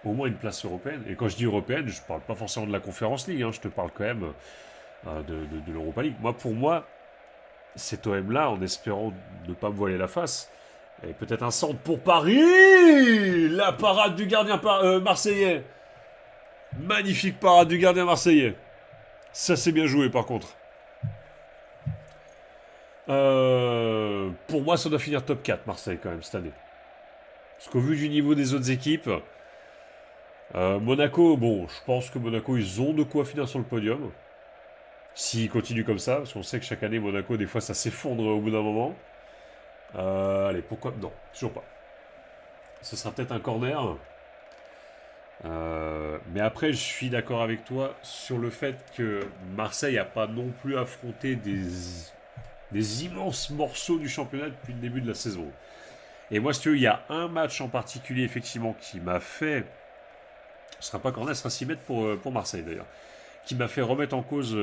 Au moins une place européenne. Et quand je dis européenne, je ne parle pas forcément de la Conférence League, je te parle quand même de l'Europa League. Pour moi, cet OM-là, en espérant ne pas me voiler la face, et peut-être un centre pour Paris. La parade du gardien marseillais. Magnifique parade du gardien marseillais. Ça, c'est bien joué, par contre. Pour moi, ça doit finir top 4, Marseille, quand même, cette année. Parce qu'au vu du niveau des autres équipes, Monaco, bon, je pense que Monaco, ils ont de quoi finir sur le podium. S'ils continuent comme ça, parce qu'on sait que chaque année, Monaco, des fois, ça s'effondre au bout d'un moment. Allez, pourquoi... Non, toujours pas. Ce sera peut-être un corner. Mais après, je suis d'accord avec toi sur le fait que Marseille n'a pas non plus affronté des immenses morceaux du championnat depuis le début de la saison. Et moi, si tu veux, il y a un match en particulier, effectivement, qui m'a fait... Ce sera pas corner, ce sera 6 mètres pour Marseille, d'ailleurs. Qui m'a fait remettre en cause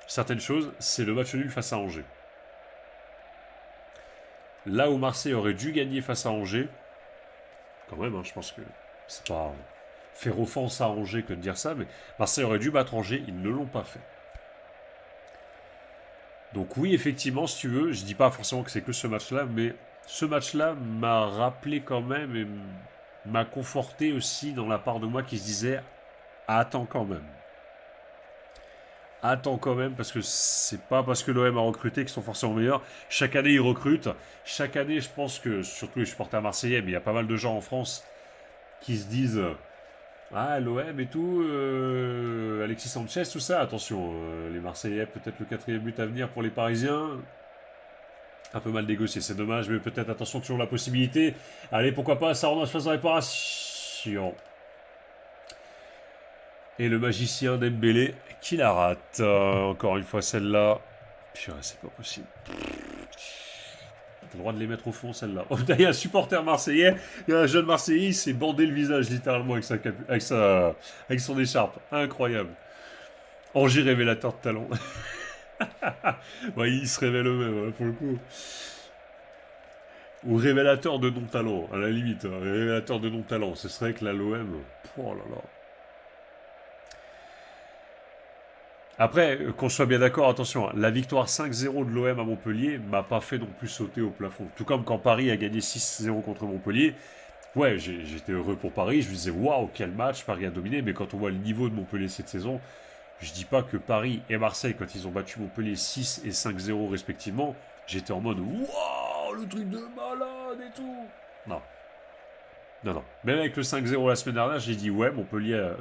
certaines choses, c'est le match nul face à Angers. Là où Marseille aurait dû gagner face à Angers, quand même, je pense que c'est pas faire offense à Angers que de dire ça, mais Marseille aurait dû battre Angers, ils ne l'ont pas fait. Donc oui, effectivement, si tu veux, je dis pas forcément que c'est que ce match-là, mais ce match-là m'a rappelé quand même et m'a conforté aussi dans la part de moi qui se disait « Attends quand même ». Attends quand même, parce que c'est pas parce que l'OM a recruté qu'ils sont forcément meilleurs. Chaque année, ils recrutent. Chaque année, je pense que, surtout les supporters marseillais, mais il y a pas mal de gens en France qui se disent ah, l'OM et tout, Alexis Sanchez, tout ça. Attention, les Marseillais, peut-être le 4e but à venir pour les Parisiens. Un peu mal négocié, c'est dommage, mais peut-être attention, toujours la possibilité. Allez, pourquoi pas, ça rentre en phase de réparation. Et le magicien Dembélé qui la rate. Encore une fois celle-là. Purée, c'est pas possible. T'as le droit de les mettre au fond celle-là. Oh, il y a un supporter marseillais, il y a un jeune marseillais, il s'est bandé le visage littéralement avec son écharpe. Incroyable. Angers révélateur de talent. Ouais, il se révèle eux-mêmes, pour le coup. Ou révélateur de non-talent, à la limite. Révélateur de non-talent. Ce serait que la l'OM. Oh là là. Après, qu'on soit bien d'accord, attention, la victoire 5-0 de l'OM à Montpellier m'a pas fait non plus sauter au plafond. Tout comme quand Paris a gagné 6-0 contre Montpellier. Ouais, j'étais heureux pour Paris, je me disais waouh, quel match, Paris a dominé, mais quand on voit le niveau de Montpellier cette saison, je dis pas que Paris et Marseille, quand ils ont battu Montpellier 6 et 5-0 respectivement, j'étais en mode waouh, le truc de malade et tout. Non. Non, non. Même avec le 5-0 la semaine dernière, j'ai dit ouais, Montpellier.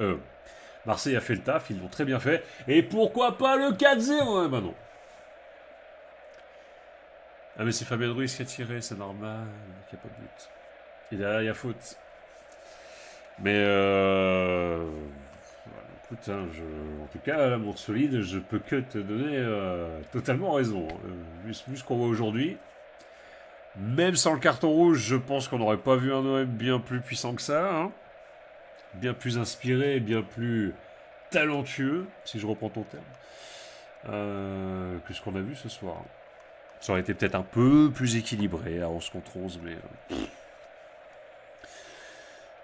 Marseille a fait le taf, ils l'ont très bien fait. Et pourquoi pas le 4-0 bah non. Ah mais c'est Fabien Ruiz qui a tiré, c'est normal, il n'y a pas de but. Et derrière, il y a faute. Mais écoute, en tout cas, la montre solide, je peux que te donner totalement raison. Vu ce qu'on voit aujourd'hui, même sans le carton rouge, je pense qu'on n'aurait pas vu un OM bien plus puissant que ça. Bien plus inspiré, bien plus talentueux, si je reprends ton terme, que ce qu'on a vu ce soir. Ça aurait été peut-être un peu plus équilibré à 11 contre 11, mais... Le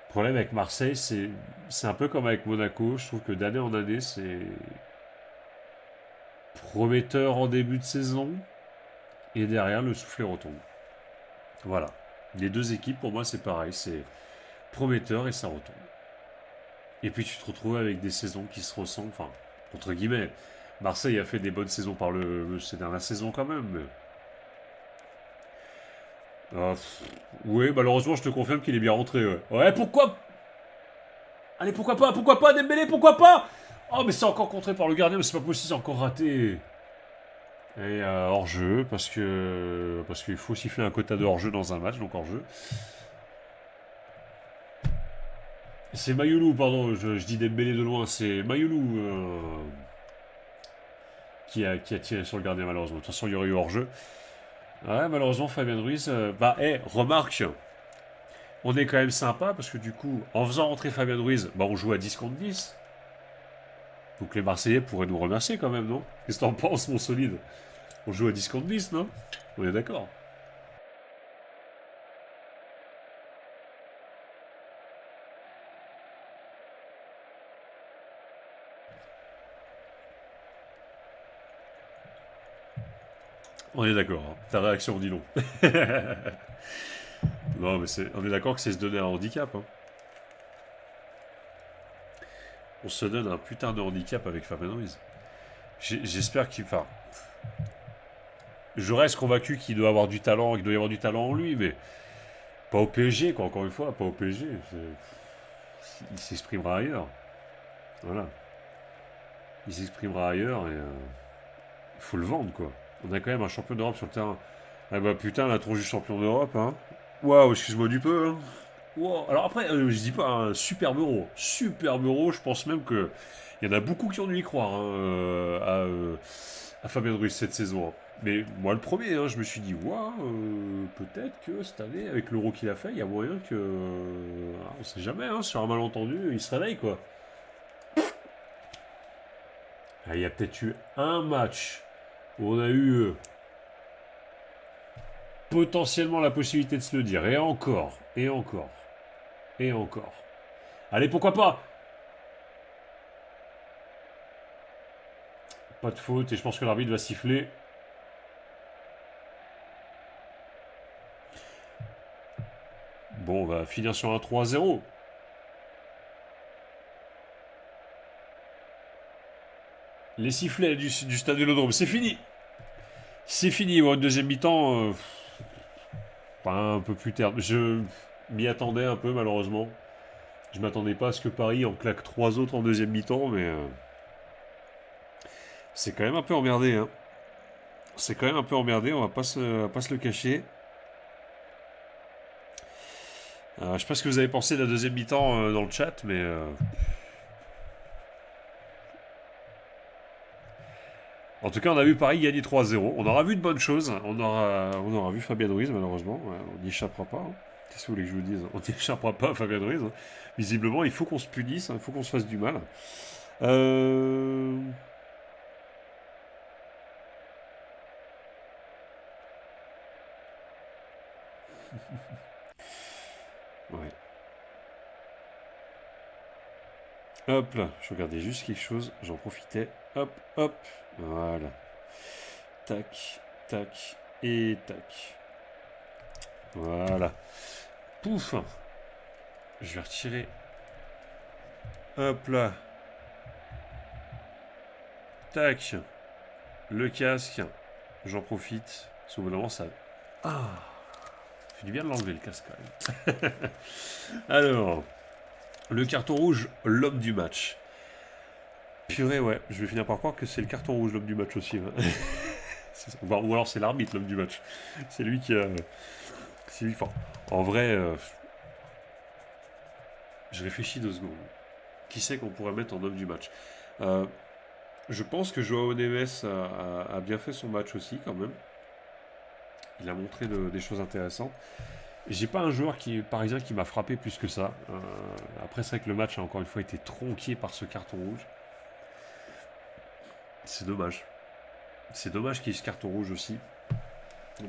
problème avec Marseille, c'est un peu comme avec Monaco. Je trouve que d'année en année, c'est prometteur en début de saison, et derrière, le soufflet retombe. Voilà. Les deux équipes, pour moi, c'est pareil. C'est prometteur et ça retombe. Et puis tu te retrouves avec des saisons qui se ressemblent, enfin, entre guillemets. Marseille a fait des bonnes saisons ces dernières saisons quand même. Mais... oui, malheureusement, je te confirme qu'il est bien rentré. Ouais, pourquoi? Allez, pourquoi pas, Dembélé, pourquoi pas? Oh, mais c'est encore contré par le gardien, mais c'est pas possible, c'est encore raté. Et hors-jeu, parce qu'il faut siffler un quota de hors-jeu dans un match, donc hors-jeu. C'est Mayoulou, pardon, je dis Dembélé de loin, c'est Mayoulou qui a tiré sur le gardien malheureusement. De toute façon, il y aurait eu hors-jeu. Ouais, malheureusement, Fabien Ruiz. Remarque, on est quand même sympa parce que du coup, en faisant rentrer Fabien Ruiz, on joue à 10 contre 10. Donc les Marseillais pourraient nous remercier quand même, non? Qu'est-ce que t'en penses, mon solide? On joue à 10 contre 10, non? On est d'accord. On est d'accord. Hein. Ta réaction dit non. Non, mais on est d'accord que c'est se donner un handicap. Hein. On se donne un putain de handicap avec Fabien Ruiz. J'espère qu'il... Enfin, je reste convaincu qu'il doit avoir du talent, qu'il doit y avoir du talent en lui, mais pas au PSG, quoi, encore une fois, pas au PSG. Il s'exprimera ailleurs. Voilà. Il s'exprimera ailleurs et il faut le vendre, quoi. On a quand même un champion d'Europe sur le terrain. Ah bah putain, la tronche du champion d'Europe, hein. Waouh, excuse-moi du peu, hein. Wow. Alors après, je dis pas un superbe euro. Superbe euro, je pense même que il y en a beaucoup qui ont dû y croire hein, à Fabien Ruiz cette saison. Hein. Mais moi le premier, hein, je me suis dit, waouh, peut-être que cette année, avec l'euro qu'il a fait, il y a moyen que... on sait jamais, hein, sur un malentendu, il se réveille quoi. Ah, il y a peut-être eu un match où on a eu potentiellement la possibilité de se le dire. Et encore, et encore, et encore. Allez, pourquoi pas? Pas de faute, et je pense que l'arbitre va siffler. Bon, on va finir sur un 3-0. Les sifflets du stade Vélodrome, c'est fini. C'est fini, bon, une deuxième mi-temps, un peu plus tard. Je m'y attendais un peu, malheureusement. Je m'attendais pas à ce que Paris en claque 3 autres en deuxième mi-temps, mais c'est quand même un peu emmerdé. Hein. C'est quand même un peu emmerdé, on va pas se le cacher. Je sais pas ce que vous avez pensé de la deuxième mi-temps dans le chat, mais... En tout cas, on a vu Paris gagner 3-0. On aura vu de bonnes choses. On aura vu Fabien Ruiz, malheureusement. Ouais, on n'y échappera pas. Hein. Qu'est-ce que vous voulez que je vous dise? On n'y échappera pas à Fabien Ruiz. Hein. Visiblement, il faut qu'on se punisse. Hein. Il faut qu'on se fasse du mal. Ouais. Hop là, je regardais juste quelque chose, j'en profitais. Hop, hop, voilà. Tac, tac, et tac. Voilà. Pouf. Je vais retirer. Hop là. Tac. Le casque. J'en profite. Parce moment ça... Ah. Fait du bien de l'enlever le casque quand même. Alors. Le carton rouge, l'homme du match. Purée, ouais, je vais finir par croire que c'est le carton rouge, l'homme du match aussi. Ouais. Ou alors c'est l'arbitre, l'homme du match. C'est lui qui a... C'est lui, enfin, en vrai, je réfléchis 2 secondes. Qui c'est qu'on pourrait mettre en homme du match Je pense que Joao Neves a bien fait son match aussi, quand même. Il a montré des choses intéressantes. J'ai pas un joueur parisien qui m'a frappé plus que ça. Après, c'est vrai que le match a encore une fois été tronqué par ce carton rouge. C'est dommage. C'est dommage qu'il y ait ce carton rouge aussi.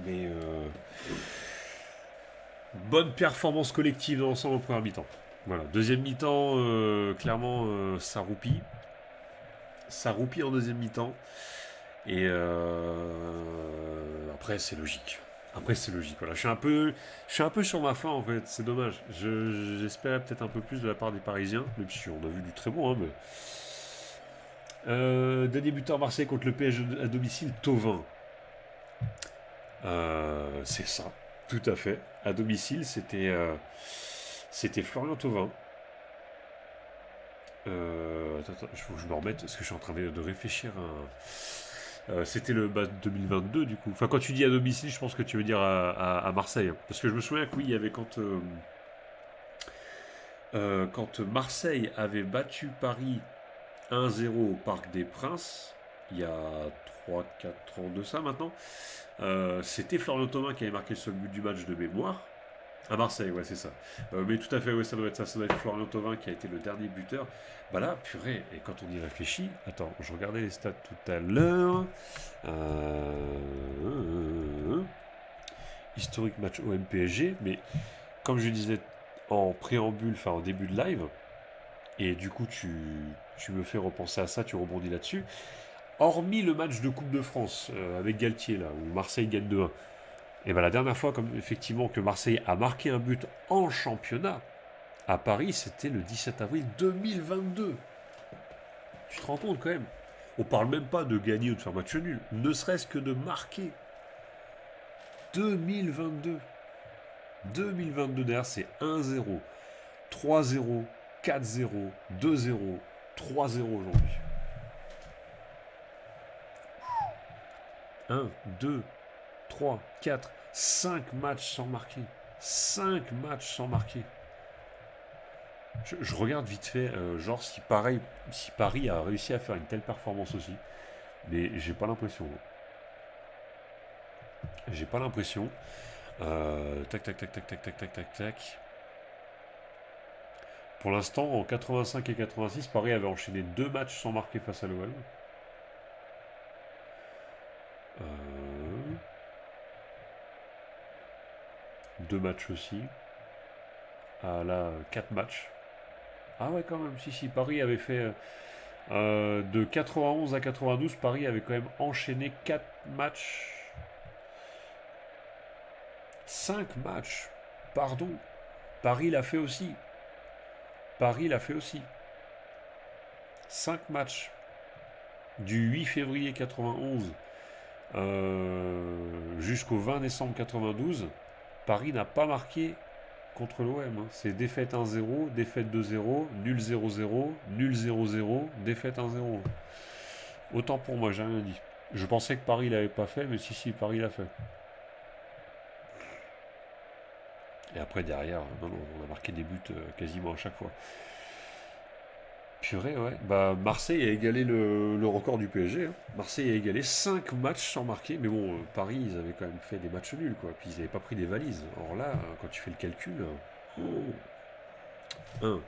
Mais bonne performance collective dans l'ensemble en première mi-temps. Voilà. Deuxième mi-temps, clairement, ça roupille. Ça roupille en deuxième mi-temps. Et après, c'est logique. Après, c'est logique. Voilà. Je suis un peu sur ma faim, en fait. C'est dommage. J'espérais peut-être un peu plus de la part des Parisiens. Même si on a vu du très bon. Hein, mais... dernier buteur Marseille contre le PSG à domicile, Thauvin. C'est ça. Tout à fait. À domicile, c'était Florian Thauvin. Attends, il faut que je me remette parce que je suis en train de réfléchir c'était le 2022 du coup. Enfin, quand tu dis à domicile, je pense que tu veux dire à Marseille. Hein. Parce que je me souviens que oui, il y avait quand quand Marseille avait battu Paris 1-0 au Parc des Princes, il y a 3-4 ans de ça maintenant, c'était Florian Thauvin qui avait marqué le seul but du match de mémoire. À Marseille, ouais, c'est ça. Mais tout à fait, ouais, ça doit être ça. Ça doit être Florian Thauvin qui a été le dernier buteur. Bah là, purée, et quand on y réfléchit, attends, je regardais les stats tout à l'heure. Historique match OM-PSG, mais comme je disais en préambule, enfin en début de live, et du coup tu me fais repenser à ça, tu rebondis là-dessus. Hormis le match de Coupe de France avec Galtier, là, où Marseille gagne 2-1, et bien la dernière fois, comme effectivement, que Marseille a marqué un but en championnat à Paris, c'était le 17 avril 2022. Tu te rends compte quand même? On parle même pas de gagner ou de faire match nul, ne serait-ce que de marquer. 2022. 2022 derrière, c'est 1-0, 3-0, 4-0, 2-0, 3-0 aujourd'hui. 1, 2, 3, 4, 5 matchs sans marquer. 5 matchs sans marquer. Je regarde vite fait, genre si Paris a réussi à faire une telle performance aussi, mais j'ai pas l'impression. J'ai pas l'impression. Tac, tac, tac, tac, tac, tac, tac, tac, tac. Pour l'instant, en 85 et 86, Paris avait enchaîné 2 matchs sans marquer face à l'OM. Euh, 2 matchs aussi. Ah là, 4 matchs. Ah ouais, quand même, si, Paris avait fait de 91 à 92, Paris avait quand même enchaîné 4 matchs. 5 matchs. Pardon. Paris l'a fait aussi. Paris l'a fait aussi. 5 matchs. Du 8 février 91 jusqu'au 20 décembre 92, Paris n'a pas marqué contre l'OM. Hein. C'est défaite 1-0, défaite 2-0, nul 0-0, nul 0-0, défaite 1-0. Autant pour moi, j'ai rien dit. Je pensais que Paris l'avait pas fait, mais si, Paris l'a fait. Et après, derrière, non, on a marqué des buts quasiment à chaque fois. Purée, ouais. Bah, Marseille a égalé le record du PSG. Hein. Marseille a égalé 5 matchs sans marquer. Mais bon, Paris, ils avaient quand même fait des matchs nuls, quoi. Puis ils n'avaient pas pris des valises. Or là, quand tu fais le calcul, 1,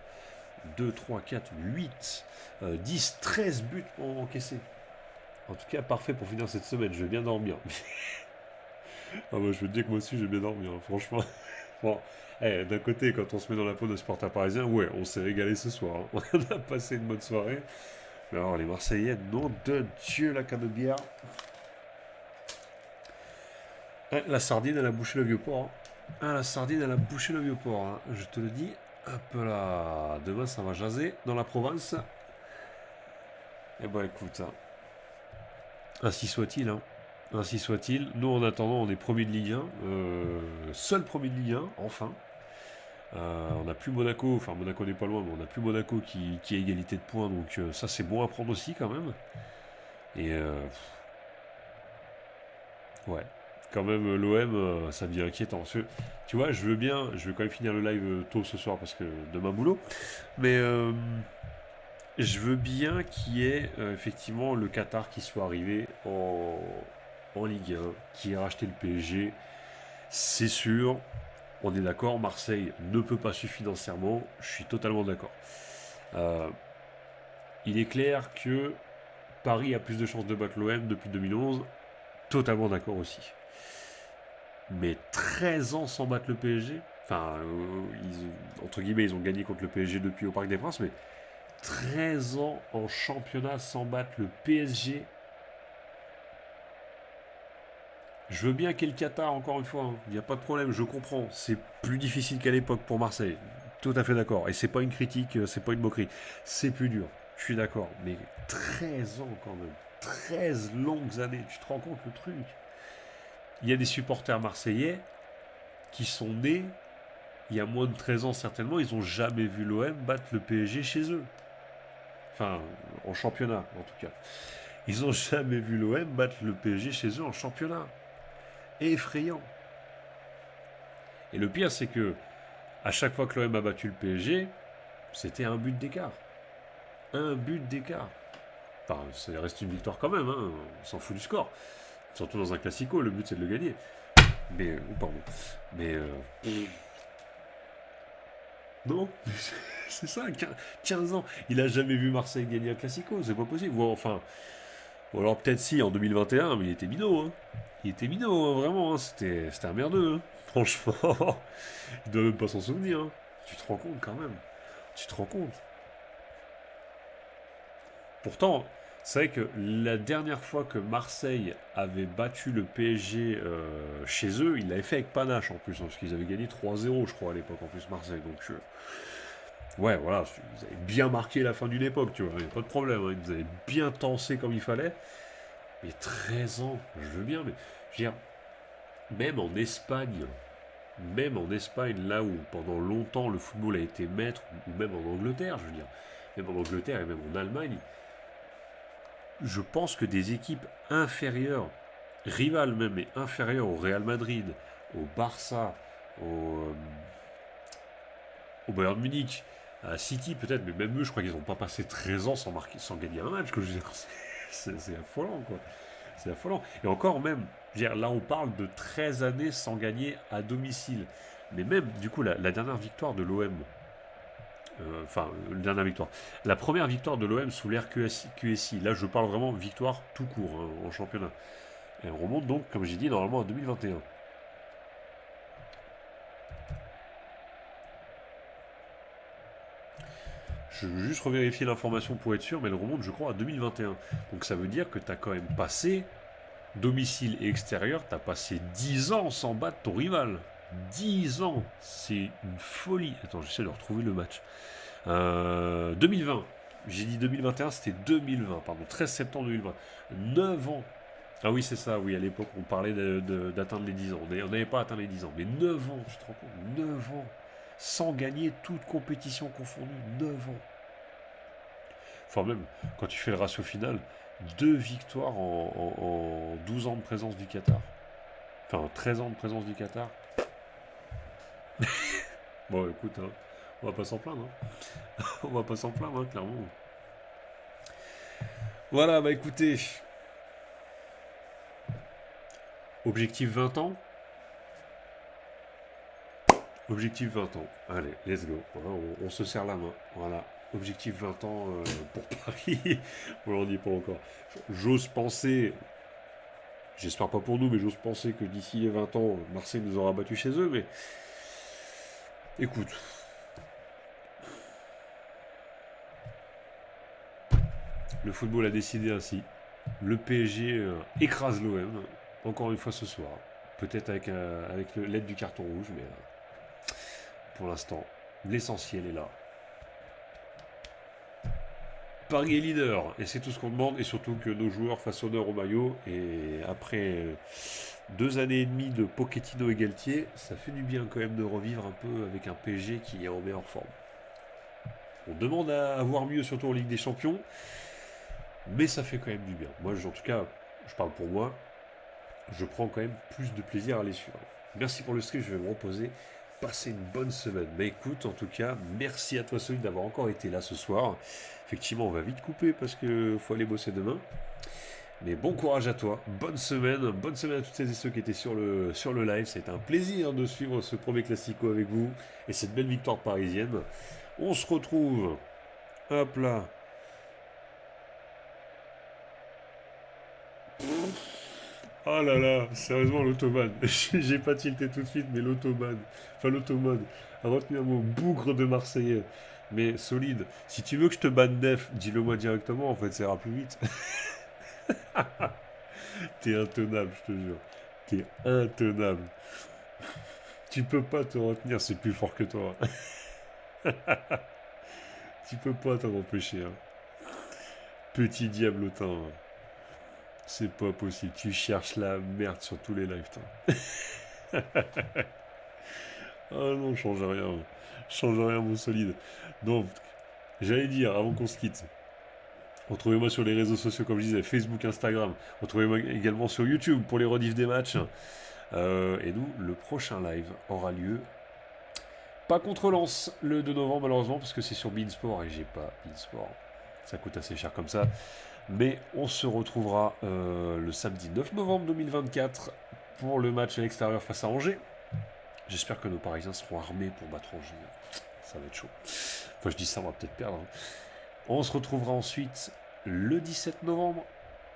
2, 3, 4, 8, 10, 13 buts encaissés. En tout cas, parfait pour finir cette semaine. Je vais bien dormir. Ah bah, je veux te dire que moi aussi, j'ai bien dormi, hein, franchement. Bon, d'un côté, quand on se met dans la peau de supporter parisien, ouais, on s'est régalé ce soir. Hein. On a passé une bonne soirée. Mais alors, les Marseillais, nom de Dieu, la canne de bière. Ouais, la sardine, elle a bouché le vieux port. Hein. Ah, la sardine, elle a bouché le vieux port. Hein. Je te le dis. Hop là. Demain, ça va jaser dans la Provence. Eh ben, écoute. Hein. Ainsi soit-il. Hein. Ainsi soit-il. Nous, en attendant, on est premier de Ligue 1. Seul premier de Ligue 1, enfin. On n'a plus Monaco, enfin Monaco n'est pas loin, mais on n'a plus Monaco qui a égalité de points, donc ça c'est bon à prendre aussi quand même. Et ouais, quand même l'OM, ça devient inquiétant. Parce que, tu vois, je vais quand même finir le live tôt ce soir parce que demain boulot, mais je veux bien qu'il y ait effectivement le Qatar qui soit arrivé en Ligue 1, qui ait racheté le PSG, c'est sûr. On est d'accord, Marseille ne peut pas suivre financièrement, je suis totalement d'accord. Euh, il est clair que Paris a plus de chances de battre l'OM depuis 2011, totalement d'accord aussi. Mais 13 ans sans battre le PSG, enfin, entre guillemets, ils ont gagné contre le PSG depuis au Parc des Princes, mais 13 ans en championnat sans battre le PSG. Je veux bien qu'il y ait le Qatar, encore une fois, hein. Il n'y a pas de problème, je comprends. C'est plus difficile qu'à l'époque pour Marseille. Tout à fait d'accord. Et c'est pas une critique, c'est pas une moquerie. C'est plus dur, je suis d'accord. Mais 13 ans quand même. 13 longues années, tu te rends compte le truc? Il y a des supporters marseillais qui sont nés il y a moins de 13 ans certainement, ils n'ont jamais vu l'OM battre le PSG chez eux. Enfin, en championnat en tout cas. Ils n'ont jamais vu l'OM battre le PSG chez eux en championnat. Effrayant. Et le pire, c'est que à chaque fois que l'OM a battu le PSG, C'était un but d'écart. Un but d'écart. Enfin, ça reste une victoire quand même, hein. On s'en fout du score. Surtout dans un classico, le but c'est de le gagner. Mais, pardon. Mais, non, c'est ça, 15 ans. Il a jamais vu Marseille gagner un classico, c'est pas possible. Ou alors peut-être si en 2021, mais il était minot, hein. Il était minot, hein, vraiment, hein. C'était un merdeux, hein. Franchement, il doit même pas s'en souvenir, hein. Tu te rends compte quand même. Tu te rends compte. Pourtant, c'est vrai que la dernière fois que Marseille avait battu le PSG chez eux, il l'avait fait avec panache en plus, hein, parce qu'ils avaient gagné 3-0, je crois, à l'époque, en plus, Marseille. Donc, ouais, voilà, ils avaient bien marqué la fin d'une époque, tu vois, il n'y a pas de problème, hein, ils avaient bien tensé comme il fallait. Mais 13 ans, je veux bien, mais je veux dire, même en Espagne, là où pendant longtemps le football a été maître, ou même en Angleterre, je veux dire, même en Angleterre et même en Allemagne, je pense que des équipes inférieures, rivales même, mais inférieures au Real Madrid, au Barça, au Bayern Munich, à City peut-être, mais même eux, je crois qu'ils n'ont pas passé 13 ans sans gagner un match, que je veux dire. C'est affolant, quoi. C'est affolant. Et encore même, je veux dire, là on parle de 13 années sans gagner à domicile. Mais même, du coup, la dernière victoire de l'OM, la dernière victoire. La première victoire de l'OM sous l'ère QSI. Là, je parle vraiment victoire tout court, hein, en championnat. Et on remonte donc, comme j'ai dit, normalement en 2021. Je veux juste revérifier l'information pour être sûr, mais elle remonte, je crois, à 2021. Donc ça veut dire que tu as quand même passé, domicile et extérieur, tu as passé 10 ans sans battre ton rival. 10 ans, c'est une folie. Attends, j'essaie de retrouver le match. 2020. J'ai dit 2021, c'était 2020, pardon, 13 septembre 2020. 9 ans. Ah oui, c'est ça, oui, à l'époque, on parlait d'atteindre les 10 ans. On n'avait pas atteint les 10 ans, mais 9 ans, tu te rends compte, 9 ans, sans gagner toute compétition confondue, 9 ans. Enfin, même, quand tu fais le ratio final, 2 victoires en 12 ans de présence du Qatar. Enfin, 13 ans de présence du Qatar. Bon, écoute, hein, on va pas s'en plaindre, hein. On va pas s'en plaindre, hein, clairement. Voilà, bah écoutez, objectif 20 ans. Objectif 20 ans. Allez, let's go. Voilà, on se serre la main. Voilà. Objectif 20 ans pour Paris. On n'en dit pas encore. J'ose penser, j'espère pas pour nous, mais j'ose penser que d'ici les 20 ans, Marseille nous aura battus chez eux. Mais écoute, le football a décidé ainsi. Le PSG écrase l'OM, encore une fois ce soir. Peut-être avec l'aide du carton rouge, mais pour l'instant, l'essentiel est là. Paris est leader, et c'est tout ce qu'on demande, et surtout que nos joueurs fassent honneur au maillot. Et après 2 années et demie de Pochettino et Galtier, ça fait du bien quand même de revivre un peu avec un PSG qui est en meilleure forme. On demande à avoir mieux, surtout en Ligue des Champions, mais ça fait quand même du bien. Moi, en tout cas, je parle pour moi, je prends quand même plus de plaisir à les suivre. Merci pour le stream, je vais me reposer. Passez une bonne semaine. Mais écoute, en tout cas, merci à toi Solide d'avoir encore été là ce soir. Effectivement, on va vite couper parce qu'il faut aller bosser demain. Mais bon courage à toi, bonne semaine à toutes celles et ceux qui étaient sur le live. C'était un plaisir de suivre ce premier classico avec vous et cette belle victoire parisienne. On se retrouve, hop là. Oh là là, sérieusement l'automane. J'ai pas tilté tout de suite, mais l'automane. Enfin l'automane. À retenir mon bougre de Marseillais. Mais Solide, si tu veux que je te banne def, dis-le moi directement, en fait, ça ira plus vite. T'es intenable, je te jure. T'es intenable. Tu peux pas te retenir, c'est plus fort que toi. Tu peux pas t'en empêcher, hein. Petit diablotin. C'est pas possible. Tu cherches la merde sur tous les lives, toi. Ah non, change rien. Change rien, mon Solide. Donc, j'allais dire, avant qu'on se quitte, retrouvez-moi sur les réseaux sociaux, comme je disais, Facebook, Instagram. Retrouvez-moi également sur YouTube pour les rediffs des matchs. Et nous, le prochain live aura lieu Pas contre Lens le 2 novembre malheureusement parce que c'est sur Beansport et j'ai pas Beansport. Ça coûte assez cher comme ça. Mais on se retrouvera le samedi 9 novembre 2024 pour le match à l'extérieur face à Angers. J'espère que nos Parisiens seront armés pour battre Angers. Ça va être chaud. Enfin je dis ça, on va peut-être perdre. Hein. On se retrouvera ensuite le 17 novembre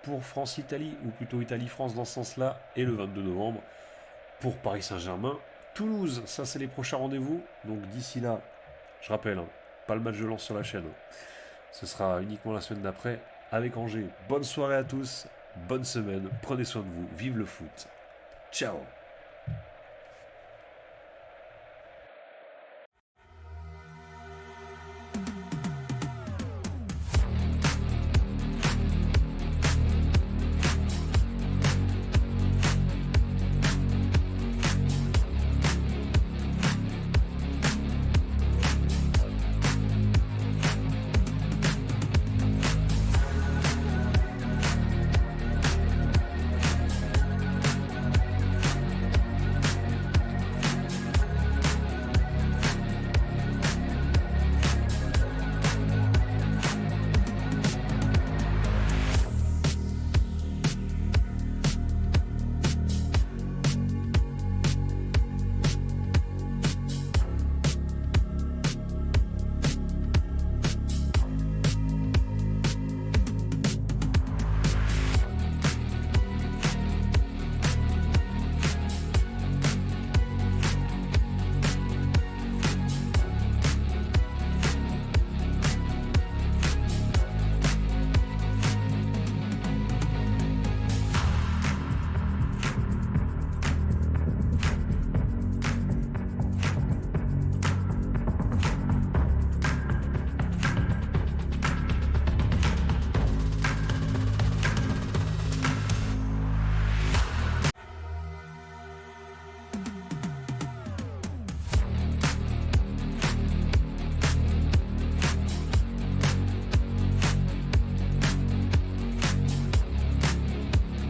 pour France-Italie, ou plutôt Italie-France dans ce sens-là, et le 22 novembre pour Paris Saint-Germain. Toulouse, ça c'est les prochains rendez-vous. Donc d'ici là, je rappelle, hein, pas le match de Lens sur la chaîne. Ce sera uniquement la semaine d'après avec Angers. Bonne soirée à tous, bonne semaine, prenez soin de vous, vive le foot. Ciao.